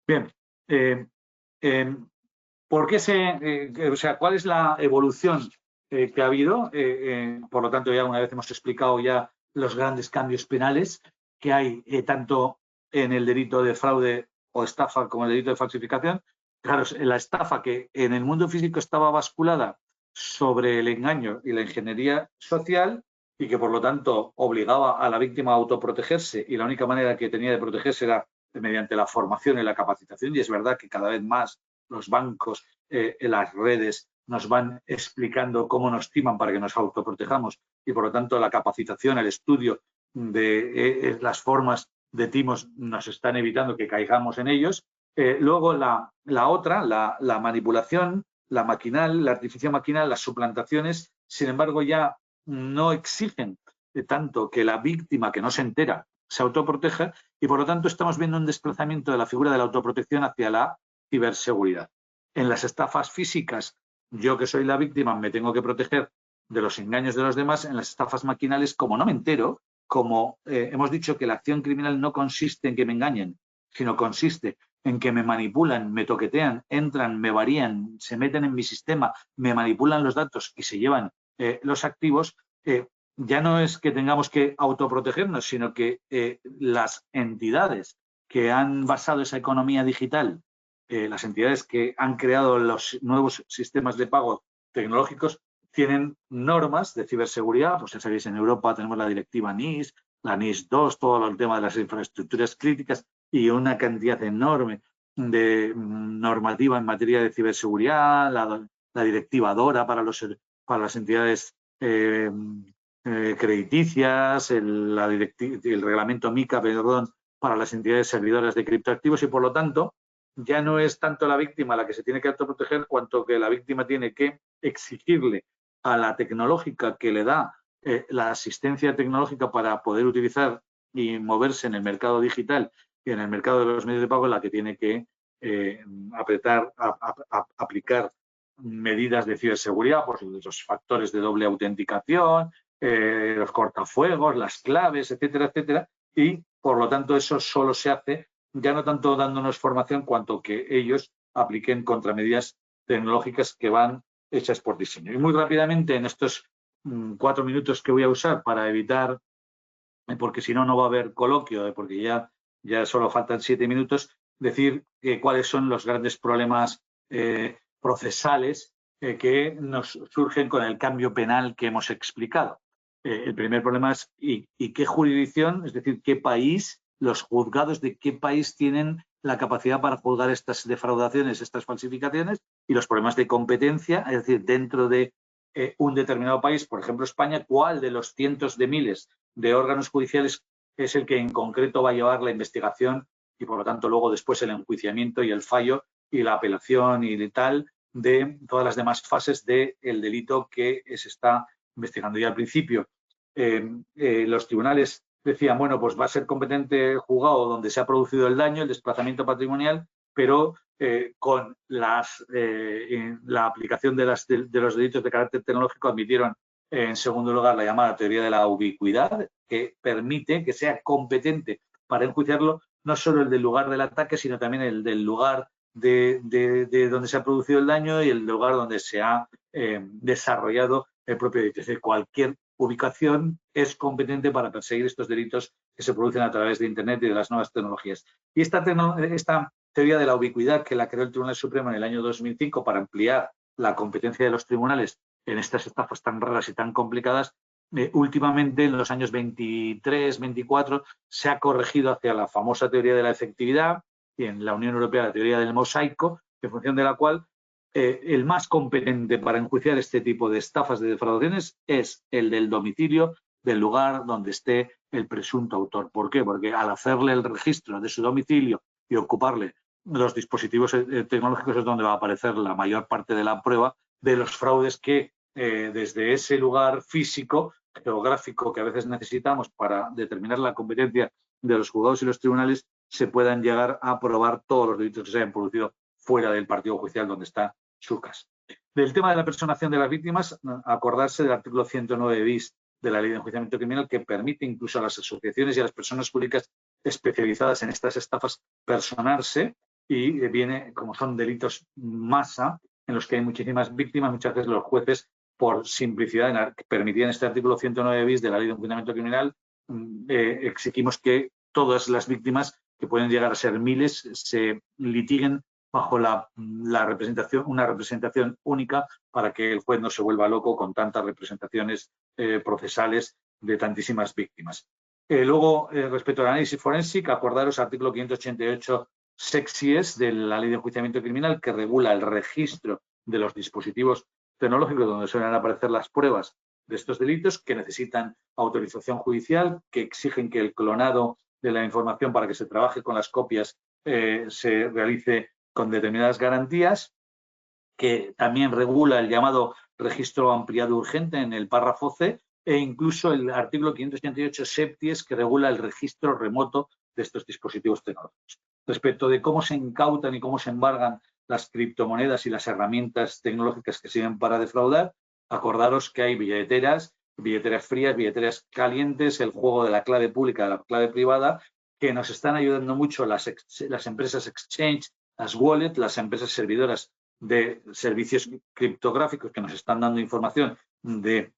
Bien, ¿por qué cuál es la evolución que ha habido? Por lo tanto, ya una vez hemos explicado ya los grandes cambios penales que hay tanto en el delito de fraude o estafa como en el delito de falsificación. Claro, la estafa que en el mundo físico estaba basculada sobre el engaño y la ingeniería social, y que por lo tanto obligaba a la víctima a autoprotegerse y la única manera que tenía de protegerse era mediante la formación y la capacitación, y es verdad que cada vez más los bancos, las redes nos van explicando cómo nos timan para que nos autoprotejamos y por lo tanto la capacitación, el estudio de las formas de timos nos están evitando que caigamos en ellos. Luego la manipulación, la maquinal, la artificial maquinal, las suplantaciones, sin embargo ya no exigen tanto que la víctima que no se entera se autoproteja y por lo tanto estamos viendo un desplazamiento de la figura de la autoprotección hacia la ciberseguridad. En las estafas físicas, yo que soy la víctima me tengo que proteger de los engaños de los demás. En las estafas maquinales, como no me entero, como hemos dicho que la acción criminal no consiste en que me engañen, sino consiste en que me manipulan, me toquetean, entran, me varían, se meten en mi sistema, me manipulan los datos y se llevan los activos, ya no es que tengamos que autoprotegernos, sino que las entidades que han basado esa economía digital, las entidades que han creado los nuevos sistemas de pago tecnológicos, tienen normas de ciberseguridad. Pues ya sabéis, en Europa tenemos la directiva NIS, la NIS 2, todo el tema de las infraestructuras críticas y una cantidad enorme de normativa en materia de ciberseguridad, la directiva DORA para las entidades crediticias, el reglamento MiCA, para las entidades servidoras de criptoactivos y por lo tanto ya no es tanto la víctima la que se tiene que autoproteger cuanto que la víctima tiene que exigirle a la tecnológica que le da la asistencia tecnológica para poder utilizar y moverse en el mercado digital y en el mercado de los medios de pago, la que tiene que aplicar medidas de ciberseguridad, pues los factores de doble autenticación, los cortafuegos, las claves, etcétera, etcétera, y por lo tanto eso solo se hace ya no tanto dándonos formación cuanto que ellos apliquen contramedidas tecnológicas que van hechas por diseño. Y muy rápidamente en estos 4 minutos que voy a usar para evitar, porque si no, no va a haber coloquio, porque ya solo faltan 7 minutos, decir cuáles son los grandes problemas procesales que nos surgen con el cambio penal que hemos explicado. El primer problema es ¿y qué jurisdicción, es decir, qué país, los juzgados de qué país tienen la capacidad para juzgar estas defraudaciones, estas falsificaciones y los problemas de competencia, es decir, dentro de un determinado país, por ejemplo España, cuál de los cientos de miles de órganos judiciales es el que en concreto va a llevar la investigación y por lo tanto luego después el enjuiciamiento y el fallo y la apelación y tal de todas las demás fases del delito que se está investigando. Y al principio los tribunales decían, bueno, pues va a ser competente el juzgado donde se ha producido el daño, el desplazamiento patrimonial, pero con la aplicación de los delitos de carácter tecnológico admitieron, en segundo lugar, la llamada teoría de la ubicuidad, que permite que sea competente para enjuiciarlo no solo el del lugar del ataque, sino también el del lugar de donde se ha producido el daño y el lugar donde se ha desarrollado el propio delito. Es decir, cualquier ubicación es competente para perseguir estos delitos que se producen a través de Internet y de las nuevas tecnologías. Y esta teoría de la ubicuidad, que la creó el Tribunal Supremo en el año 2005 para ampliar la competencia de los tribunales en estas estafas tan raras y tan complicadas, últimamente, en los años 23, 24, se ha corregido hacia la famosa teoría de la efectividad y en la Unión Europea la teoría del mosaico, en función de la cual el más competente para enjuiciar este tipo de estafas, de defraudaciones, es el del domicilio del lugar donde esté el presunto autor. ¿Por qué? Porque al hacerle el registro de su domicilio y ocuparle los dispositivos tecnológicos es donde va a aparecer la mayor parte de la prueba de los fraudes que desde ese lugar físico, geográfico, que a veces necesitamos para determinar la competencia de los juzgados y los tribunales, se puedan llegar a probar todos los delitos que se hayan producido fuera del partido judicial donde está su casa. Del tema de la personación de las víctimas, acordarse del artículo 109 bis de la Ley de Enjuiciamiento Criminal, que permite incluso a las asociaciones y a las personas públicas especializadas en estas estafas personarse, y viene, como son delitos masa, en los que hay muchísimas víctimas, muchas veces los jueces, por simplicidad, permitían este artículo 109 bis de la Ley de Enjuiciamiento Criminal, exigimos que todas las víctimas, que pueden llegar a ser miles, se litiguen bajo una representación única, para que el juez no se vuelva loco con tantas representaciones procesales de tantísimas víctimas. Luego, respecto al análisis forénsico, acordaros artículo 588 sexies de la Ley de Enjuiciamiento Criminal, que regula el registro de los dispositivos tecnológicos donde suelen aparecer las pruebas de estos delitos, que necesitan autorización judicial, que exigen que el clonado de la información para que se trabaje con las copias se realice con determinadas garantías, que también regula el llamado registro ampliado urgente en el párrafo C, e incluso el artículo 588 septies, que regula el registro remoto de estos dispositivos tecnológicos. Respecto de cómo se incautan y cómo se embargan las criptomonedas y las herramientas tecnológicas que sirven para defraudar, acordaros que hay billeteras frías, billeteras calientes, el juego de la clave pública, de la clave privada, que nos están ayudando mucho las empresas exchange, las wallets, las empresas servidoras de servicios criptográficos, que nos están dando información de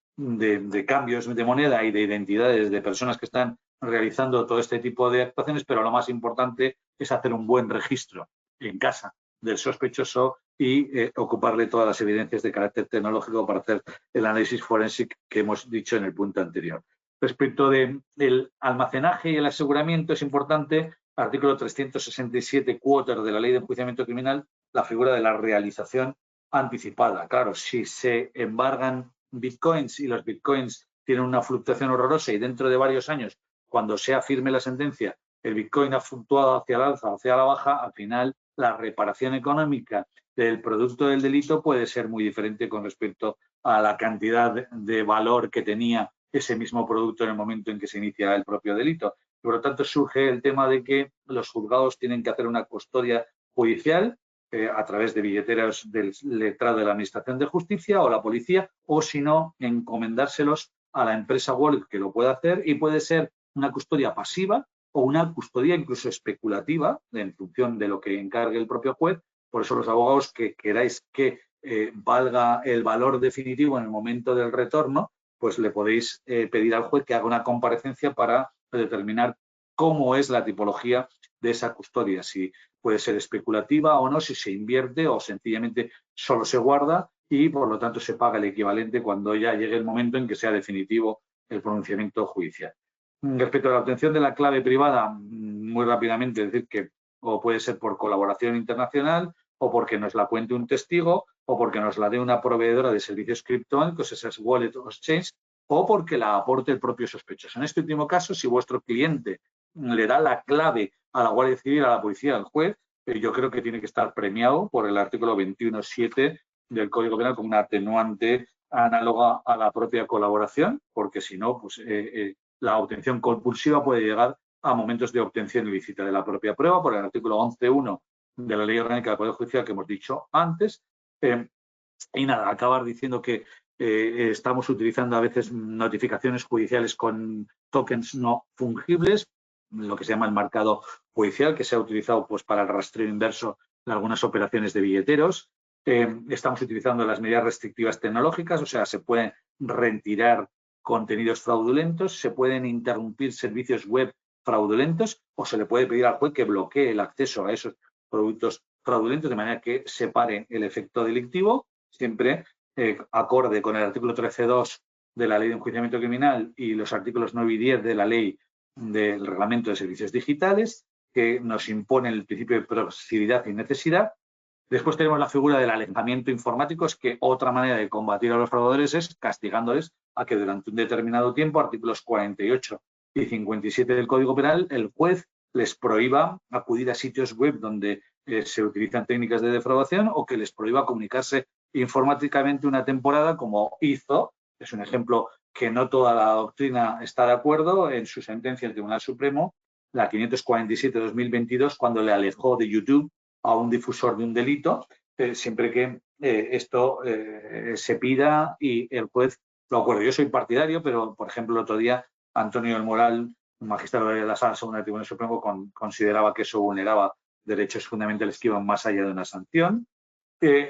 cambios de moneda y de identidades de personas que están realizando todo este tipo de actuaciones, pero lo más importante es hacer un buen registro en casa del sospechoso y ocuparle todas las evidencias de carácter tecnológico para hacer el análisis forensic que hemos dicho en el punto anterior. Respecto del almacenaje y el aseguramiento, es importante, artículo 367 quater de la Ley de Enjuiciamiento Criminal, la figura de la realización anticipada. Claro, si se embargan bitcoins y los bitcoins tienen una fluctuación horrorosa y dentro de varios años, cuando sea firme la sentencia, el bitcoin ha fluctuado hacia la alza, hacia la baja, al final la reparación económica del producto del delito puede ser muy diferente con respecto a la cantidad de valor que tenía ese mismo producto en el momento en que se inicia el propio delito. Por lo tanto, surge el tema de que los juzgados tienen que hacer una custodia judicial a través de billeteras del letrado de la Administración de Justicia o la policía, o si no, encomendárselos a la empresa wallet, que lo puede hacer, y puede ser una custodia pasiva o una custodia incluso especulativa, en función de lo que encargue el propio juez. Por eso los abogados que queráis que valga el valor definitivo en el momento del retorno, pues le podéis pedir al juez que haga una comparecencia para determinar cómo es la tipología de esa custodia, si puede ser especulativa o no, si se invierte o sencillamente solo se guarda y por lo tanto se paga el equivalente cuando ya llegue el momento en que sea definitivo el pronunciamiento judicial. Respecto a la obtención de la clave privada, muy rápidamente decir que o puede ser por colaboración internacional, o porque nos la cuente un testigo, o porque nos la dé una proveedora de servicios criptoánicos, esas wallet o exchange, o porque la aporte el propio sospechoso. En este último caso, si vuestro cliente le da la clave a la Guardia Civil, a la policía, al juez, yo creo que tiene que estar premiado por el artículo 21.7 del Código Penal como una atenuante análoga a la propia colaboración, porque si no, pues la obtención compulsiva puede llegar a momentos de obtención ilícita de la propia prueba por el artículo 11.1 de la Ley Orgánica del Poder Judicial que hemos dicho antes. Y nada, acabar diciendo que estamos utilizando a veces notificaciones judiciales con tokens no fungibles, lo que se llama el marcado judicial, que se ha utilizado pues, para el rastreo inverso de algunas operaciones de billeteros. Estamos utilizando las medidas restrictivas tecnológicas, o sea, se pueden retirar contenidos fraudulentos, se pueden interrumpir servicios web fraudulentos o se le puede pedir al juez que bloquee el acceso a esos productos fraudulentos de manera que separe el efecto delictivo, siempre acorde con el artículo 13.2 de la Ley de Enjuiciamiento Criminal y los artículos 9 y 10 de la Ley del Reglamento de Servicios Digitales, que nos imponen el principio de proximidad y necesidad. Después tenemos la figura del alejamiento informático, es que otra manera de combatir a los fraudadores es castigándoles a que durante un determinado tiempo, artículos 48 y 57 del Código Penal, el juez les prohíba acudir a sitios web donde se utilizan técnicas de defraudación o que les prohíba comunicarse informáticamente una temporada, como hizo, es un ejemplo que no toda la doctrina está de acuerdo, en su sentencia el Tribunal Supremo, la 547-2022, cuando le alejó de YouTube a un difusor de un delito, siempre que esto se pida y el juez lo acuerde. Yo soy partidario, pero, por ejemplo, el otro día Antonio del Moral, un magistrado de la Sala Segunda del Tribunal Supremo, consideraba que eso vulneraba derechos fundamentales que iban más allá de una sanción.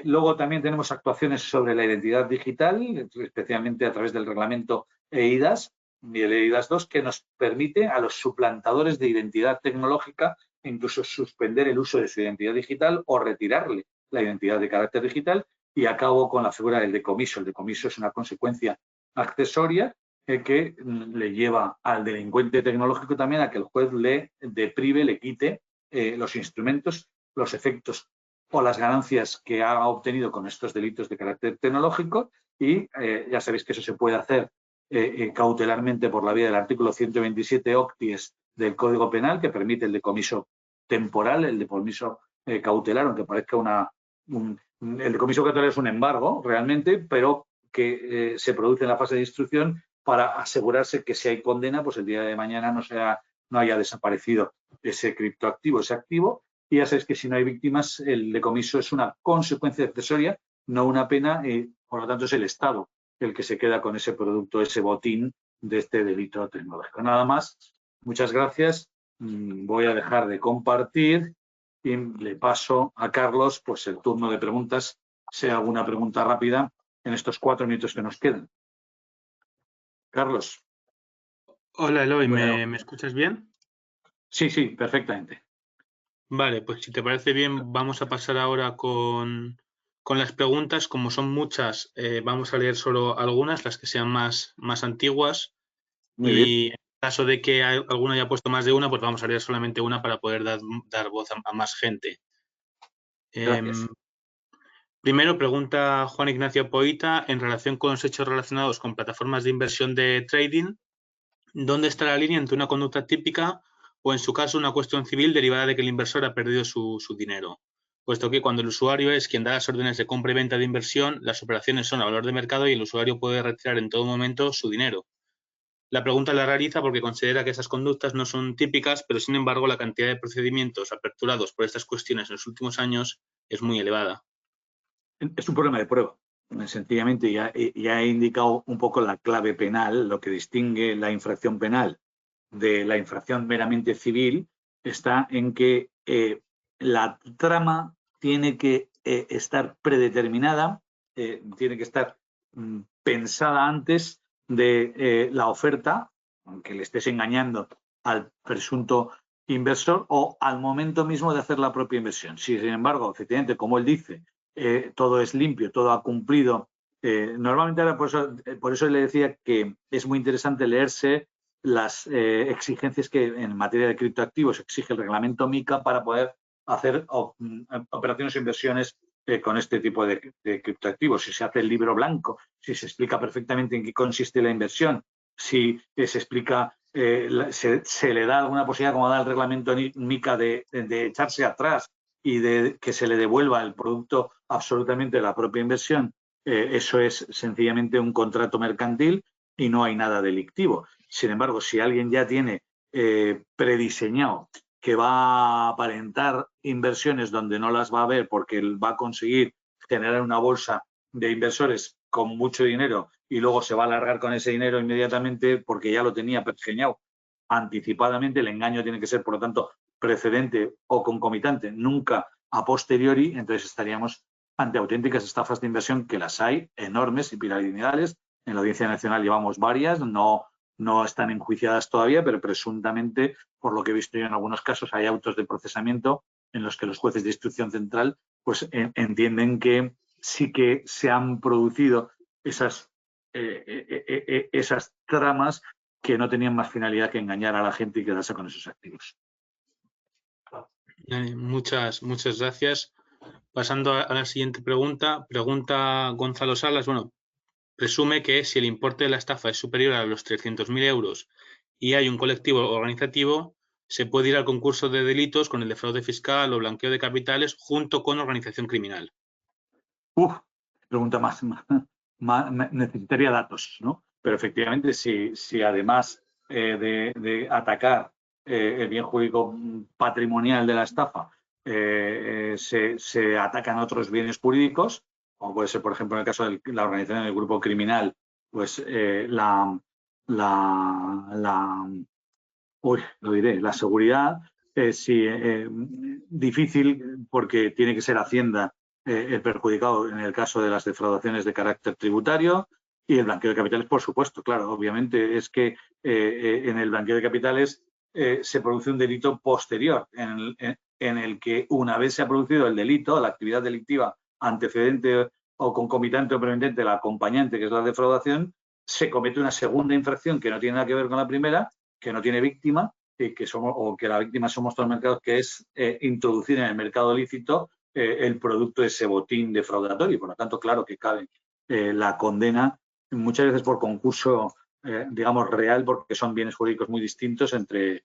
Luego también tenemos actuaciones sobre la identidad digital, especialmente a través del reglamento EIDAS y el EIDAS 2, que nos permite a los suplantadores de identidad tecnológica incluso suspender el uso de su identidad digital o retirarle la identidad de carácter digital. Y acabo con la figura del decomiso. El decomiso es una consecuencia accesoria que le lleva al delincuente tecnológico también a que el juez le deprive, le quite los instrumentos, los efectos o las ganancias que ha obtenido con estos delitos de carácter tecnológico y ya sabéis que eso se puede hacer cautelarmente por la vía del artículo 127 octies del Código Penal, que permite el decomiso temporal, el decomiso cautelar, aunque parezca el decomiso cautelar es un embargo realmente, pero que se produce en la fase de instrucción para asegurarse que si hay condena, pues el día de mañana no haya desaparecido ese criptoactivo, ese activo. Y ya sabéis que si no hay víctimas, el decomiso es una consecuencia accesoria, no una pena, por lo tanto es el Estado el que se queda con ese producto, ese botín de este delito tecnológico. Nada más, muchas gracias. Voy a dejar de compartir y le paso a Carlos pues el turno de preguntas, sea alguna pregunta rápida en estos 4 minutos que nos quedan. Carlos. Hola, Eloy, Bueno. ¿me escuchas bien? Sí, perfectamente. Vale, pues si te parece bien, vamos a pasar ahora con las preguntas. Como son muchas, vamos a leer solo algunas, las que sean más antiguas. Muy bien. En caso de que alguno haya puesto más de una, pues vamos a leer solamente una para poder dar voz a más gente. Gracias. Primero, pregunta Juan Ignacio Poita, en relación con los hechos relacionados con plataformas de inversión de trading, ¿dónde está la línea entre una conducta típica o, en su caso, una cuestión civil derivada de que el inversor ha perdido su dinero? Puesto que cuando el usuario es quien da las órdenes de compra y venta de inversión, las operaciones son a valor de mercado y el usuario puede retirar en todo momento su dinero. La pregunta la realiza porque considera que esas conductas no son típicas, pero sin embargo la cantidad de procedimientos aperturados por estas cuestiones en los últimos años es muy elevada. Es un problema de prueba. Sencillamente ya he indicado un poco la clave penal, lo que distingue la infracción penal de la infracción meramente civil está en que la trama tiene que estar predeterminada, tiene que estar pensada antes de la oferta, aunque le estés engañando al presunto inversor o al momento mismo de hacer la propia inversión. Si, sin embargo, efectivamente, como él dice, todo es limpio, todo ha cumplido. Normalmente ahora por eso le decía que es muy interesante leerse las exigencias que en materia de criptoactivos exige el reglamento MiCA para poder hacer operaciones o inversiones con este tipo de criptoactivos. Si se hace el libro blanco, si se explica perfectamente en qué consiste la inversión, si se explica, se le da alguna posibilidad, como da el reglamento MiCA, de echarse atrás y de que se le devuelva el producto absolutamente de la propia inversión, eso es sencillamente un contrato mercantil y no hay nada delictivo. Sin embargo, si alguien ya tiene prediseñado que va a aparentar inversiones donde no las va a ver porque va a conseguir generar una bolsa de inversores con mucho dinero y luego se va a alargar con ese dinero inmediatamente porque ya lo tenía prediseñado anticipadamente, el engaño tiene que ser, por lo tanto, precedente o concomitante, nunca a posteriori, entonces estaríamos ante auténticas estafas de inversión, que las hay enormes y piramidales. En la Audiencia Nacional llevamos varias, no están enjuiciadas todavía, pero presuntamente, por lo que he visto yo en algunos casos, hay autos de procesamiento en los que los jueces de instrucción central pues entienden que sí que se han producido esas tramas que no tenían más finalidad que engañar a la gente y quedarse con esos activos. Muchas gracias. Pasando a la siguiente pregunta, pregunta Gonzalo Salas. Bueno, presume que si el importe de la estafa es superior a los 300.000 euros y hay un colectivo organizativo, se puede ir al concurso de delitos con el de fraude fiscal o blanqueo de capitales junto con organización criminal. Pregunta más necesitaría datos, ¿no? Pero efectivamente, si además de atacar el bien jurídico patrimonial de la estafa, se atacan otros bienes jurídicos, como puede ser, por ejemplo, en el caso de la organización del grupo criminal, pues la seguridad, difícil porque tiene que ser Hacienda el perjudicado en el caso de las defraudaciones de carácter tributario, y el blanqueo de capitales, por supuesto, claro, obviamente es que en el blanqueo de capitales se produce un delito posterior en el que una vez se ha producido el delito, la actividad delictiva antecedente o concomitante o preveninte, la acompañante, que es la defraudación, se comete una segunda infracción que no tiene nada que ver con la primera, que no tiene víctima, que la víctima somos todos los mercados, que es introducir en el mercado lícito el producto de ese botín defraudatorio. Por lo tanto, claro que cabe la condena muchas veces por concurso, digamos, real, porque son bienes jurídicos muy distintos entre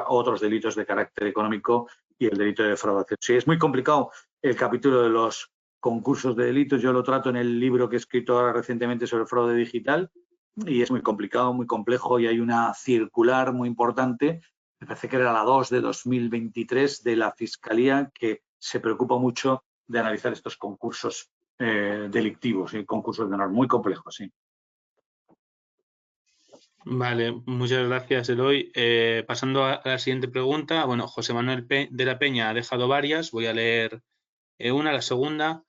otros delitos de carácter económico y el delito de defraudación. Sí, es muy complicado el capítulo de los concursos de delitos. Yo lo trato en el libro que he escrito ahora recientemente sobre fraude digital, y es muy complicado, muy complejo, y hay una circular muy importante, me parece que era la 2 de 2023 de la Fiscalía, que se preocupa mucho de analizar estos concursos delictivos y concursos de honor, muy complejos, sí. Vale, muchas gracias, Eloy. Pasando a la siguiente pregunta, bueno, José Manuel de la Peña ha dejado varias, voy a leer una. La segunda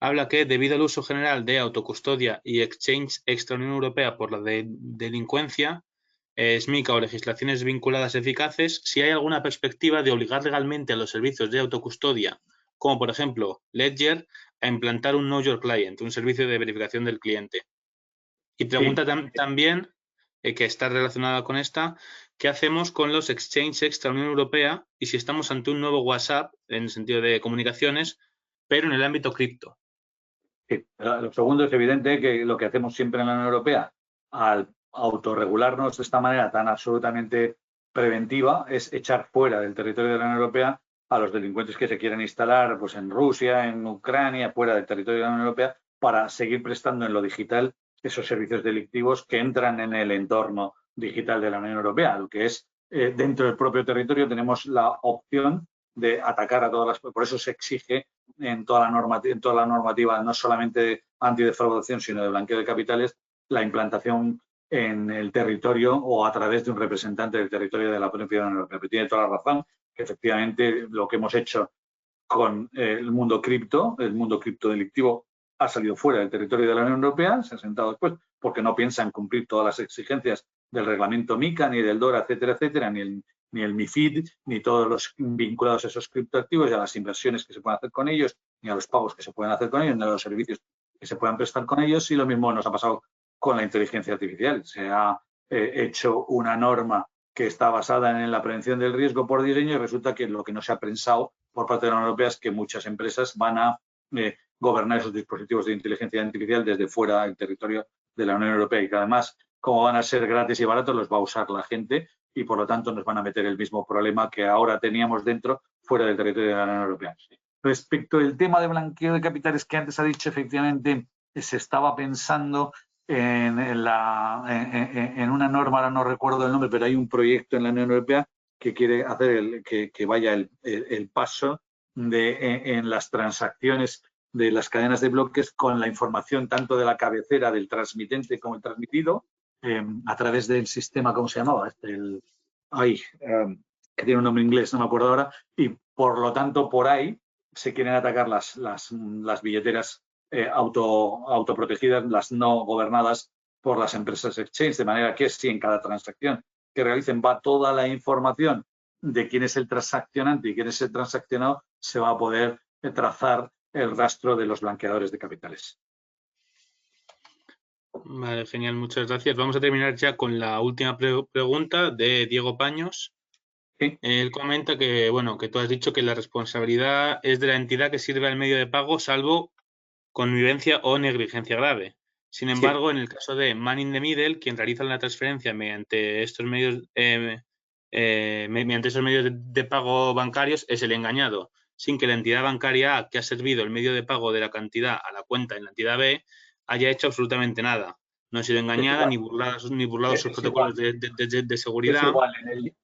habla que debido al uso general de autocustodia y exchange extra Unión Europea por la delincuencia, SMICA o legislaciones vinculadas eficaces, si hay alguna perspectiva de obligar legalmente a los servicios de autocustodia, como por ejemplo Ledger, a implantar un Know Your Client, un servicio de verificación del cliente. Y pregunta también, que está relacionada con esta, ¿qué hacemos con los exchange extra Unión Europea y si estamos ante un nuevo WhatsApp en el sentido de comunicaciones, pero en el ámbito cripto? Sí. Lo segundo es evidente que lo que hacemos siempre en la Unión Europea, al autorregularnos de esta manera tan absolutamente preventiva, es echar fuera del territorio de la Unión Europea a los delincuentes que se quieren instalar pues, en Rusia, en Ucrania, fuera del territorio de la Unión Europea, para seguir prestando en lo digital esos servicios delictivos que entran en el entorno digital de la Unión Europea. Lo que es dentro del propio territorio tenemos la opción de atacar a todas las... Por eso se exige en toda la normativa, no solamente de antidefraudación, sino de blanqueo de capitales, la implantación en el territorio o a través de un representante del territorio de la propia Unión Europea. Pero tiene toda la razón que efectivamente lo que hemos hecho con el mundo cripto delictivo, ha salido fuera del territorio de la Unión Europea, se ha sentado después porque no piensan cumplir todas las exigencias del reglamento MiCA, ni del DORA, etcétera, etcétera, ni el MiFID, ni todos los vinculados a esos criptoactivos y a las inversiones que se pueden hacer con ellos, ni a los pagos que se pueden hacer con ellos, ni a los servicios que se puedan prestar con ellos. Y lo mismo nos ha pasado con la inteligencia artificial. Se ha hecho una norma que está basada en la prevención del riesgo por diseño, y resulta que lo que no se ha pensado por parte de la Unión Europea es que muchas empresas van a gobernar esos dispositivos de inteligencia artificial desde fuera del territorio de la Unión Europea, y que además, como van a ser gratis y baratos, los va a usar la gente, y por lo tanto nos van a meter el mismo problema que ahora teníamos dentro, fuera del territorio de la Unión Europea. Respecto al tema de blanqueo de capitales que antes ha dicho, efectivamente se estaba pensando en una norma, ahora no recuerdo el nombre, pero hay un proyecto en la Unión Europea que quiere hacer que vaya el paso en las transacciones de las cadenas de bloques con la información tanto de la cabecera del transmitente como el transmitido a través del sistema, ¿cómo se llamaba? Que tiene un nombre inglés, no me acuerdo ahora, y por lo tanto por ahí se quieren atacar las billeteras autoprotegidas, las no gobernadas por las empresas exchange, de manera que si en cada transacción que realicen va toda la información de quién es el transaccionante y quién es el transaccionado, se va a poder trazar el rastro de los blanqueadores de capitales. Vale, genial, muchas gracias. Vamos a terminar ya con la última pregunta de Diego Paños. Sí. Él comenta que, bueno, que tú has dicho que la responsabilidad es de la entidad que sirve al medio de pago, salvo connivencia o negligencia grave. Sin embargo, en el caso de man in the middle, quien realiza la transferencia mediante estos medios de pago bancarios es el engañado, sin que la entidad bancaria A, que ha servido el medio de pago de la cantidad a la cuenta en la entidad B, haya hecho absolutamente nada. No ha sido engañada ni burlado sus protocolos de seguridad. Es igual.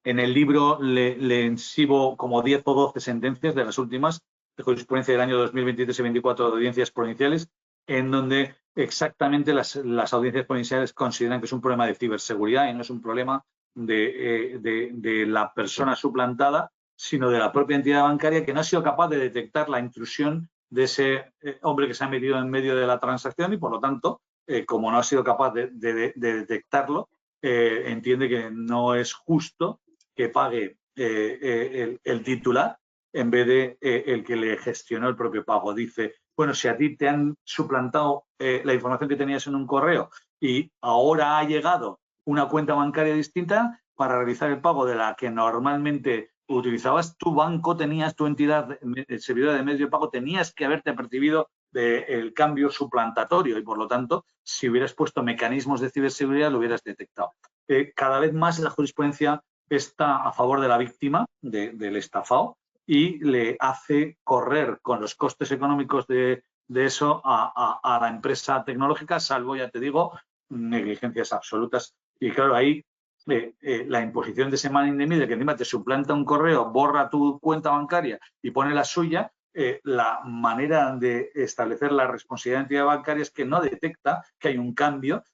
En el libro le exhibo como 10 o 12 sentencias de las últimas de jurisprudencia del año 2023 y 2024 de audiencias provinciales, en donde exactamente las audiencias provinciales consideran que es un problema de ciberseguridad y no es un problema de la persona suplantada, sino de la propia entidad bancaria que no ha sido capaz de detectar la intrusión de ese hombre que se ha metido en medio de la transacción y, por lo tanto, como no ha sido capaz de detectarlo, entiende que no es justo que pague el titular en vez de el que le gestionó el propio pago. Dice, bueno, si a ti te han suplantado la información que tenías en un correo y ahora ha llegado una cuenta bancaria distinta para realizar el pago de la que normalmente utilizabas, tu banco tenías, tu entidad servidora de medios de pago, tenías que haberte apercibido del cambio suplantatorio y, por lo tanto, si hubieras puesto mecanismos de ciberseguridad, lo hubieras detectado. Cada vez más la jurisprudencia está a favor de la víctima del estafado y le hace correr con los costes económicos de eso a la empresa tecnológica, salvo, ya te digo, negligencias absolutas. Y claro, ahí la imposición de ese man in the middle, que encima te suplanta un correo, borra tu cuenta bancaria y pone la suya, la manera de establecer la responsabilidad de la entidad bancaria es que no detecta que hay un cambio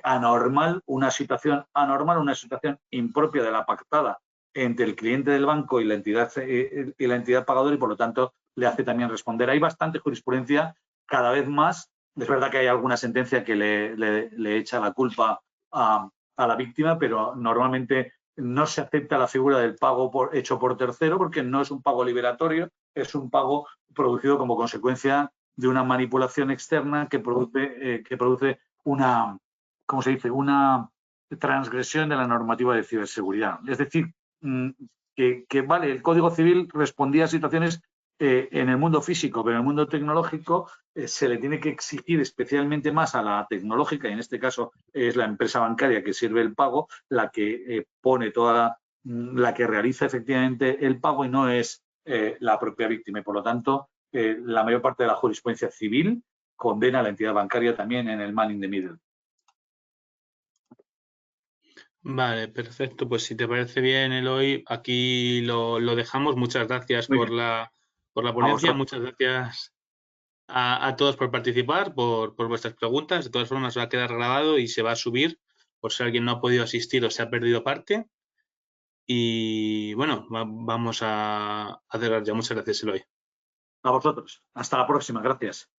anormal, una situación anormal, una situación impropia de la pactada entre el cliente del banco y la entidad pagadora y, por lo tanto, le hace también responder. Hay bastante jurisprudencia, cada vez más. Es verdad que hay alguna sentencia que le echa la culpa a la víctima, pero normalmente no se acepta la figura del pago hecho por tercero porque no es un pago liberatorio, es un pago producido como consecuencia de una manipulación externa que produce una, ¿cómo se dice?, una transgresión de la normativa de ciberseguridad. Es decir, que vale, el Código Civil respondía a situaciones en el mundo físico, pero en el mundo tecnológico se le tiene que exigir especialmente más a la tecnológica, y en este caso es la empresa bancaria que sirve el pago, la que pone la que realiza efectivamente el pago y no es la propia víctima. Y por lo tanto, la mayor parte de la jurisprudencia civil condena a la entidad bancaria también en el man in the middle. Vale, perfecto. Pues si te parece bien, Eloy, aquí lo dejamos. Muchas gracias por la ponencia. Muchas gracias a todos por participar, por vuestras preguntas. De todas formas, va a quedar grabado y se va a subir por si alguien no ha podido asistir o se ha perdido parte. Y bueno, vamos a cerrar ya. Muchas gracias, Eloy. A vosotros. Hasta la próxima. Gracias.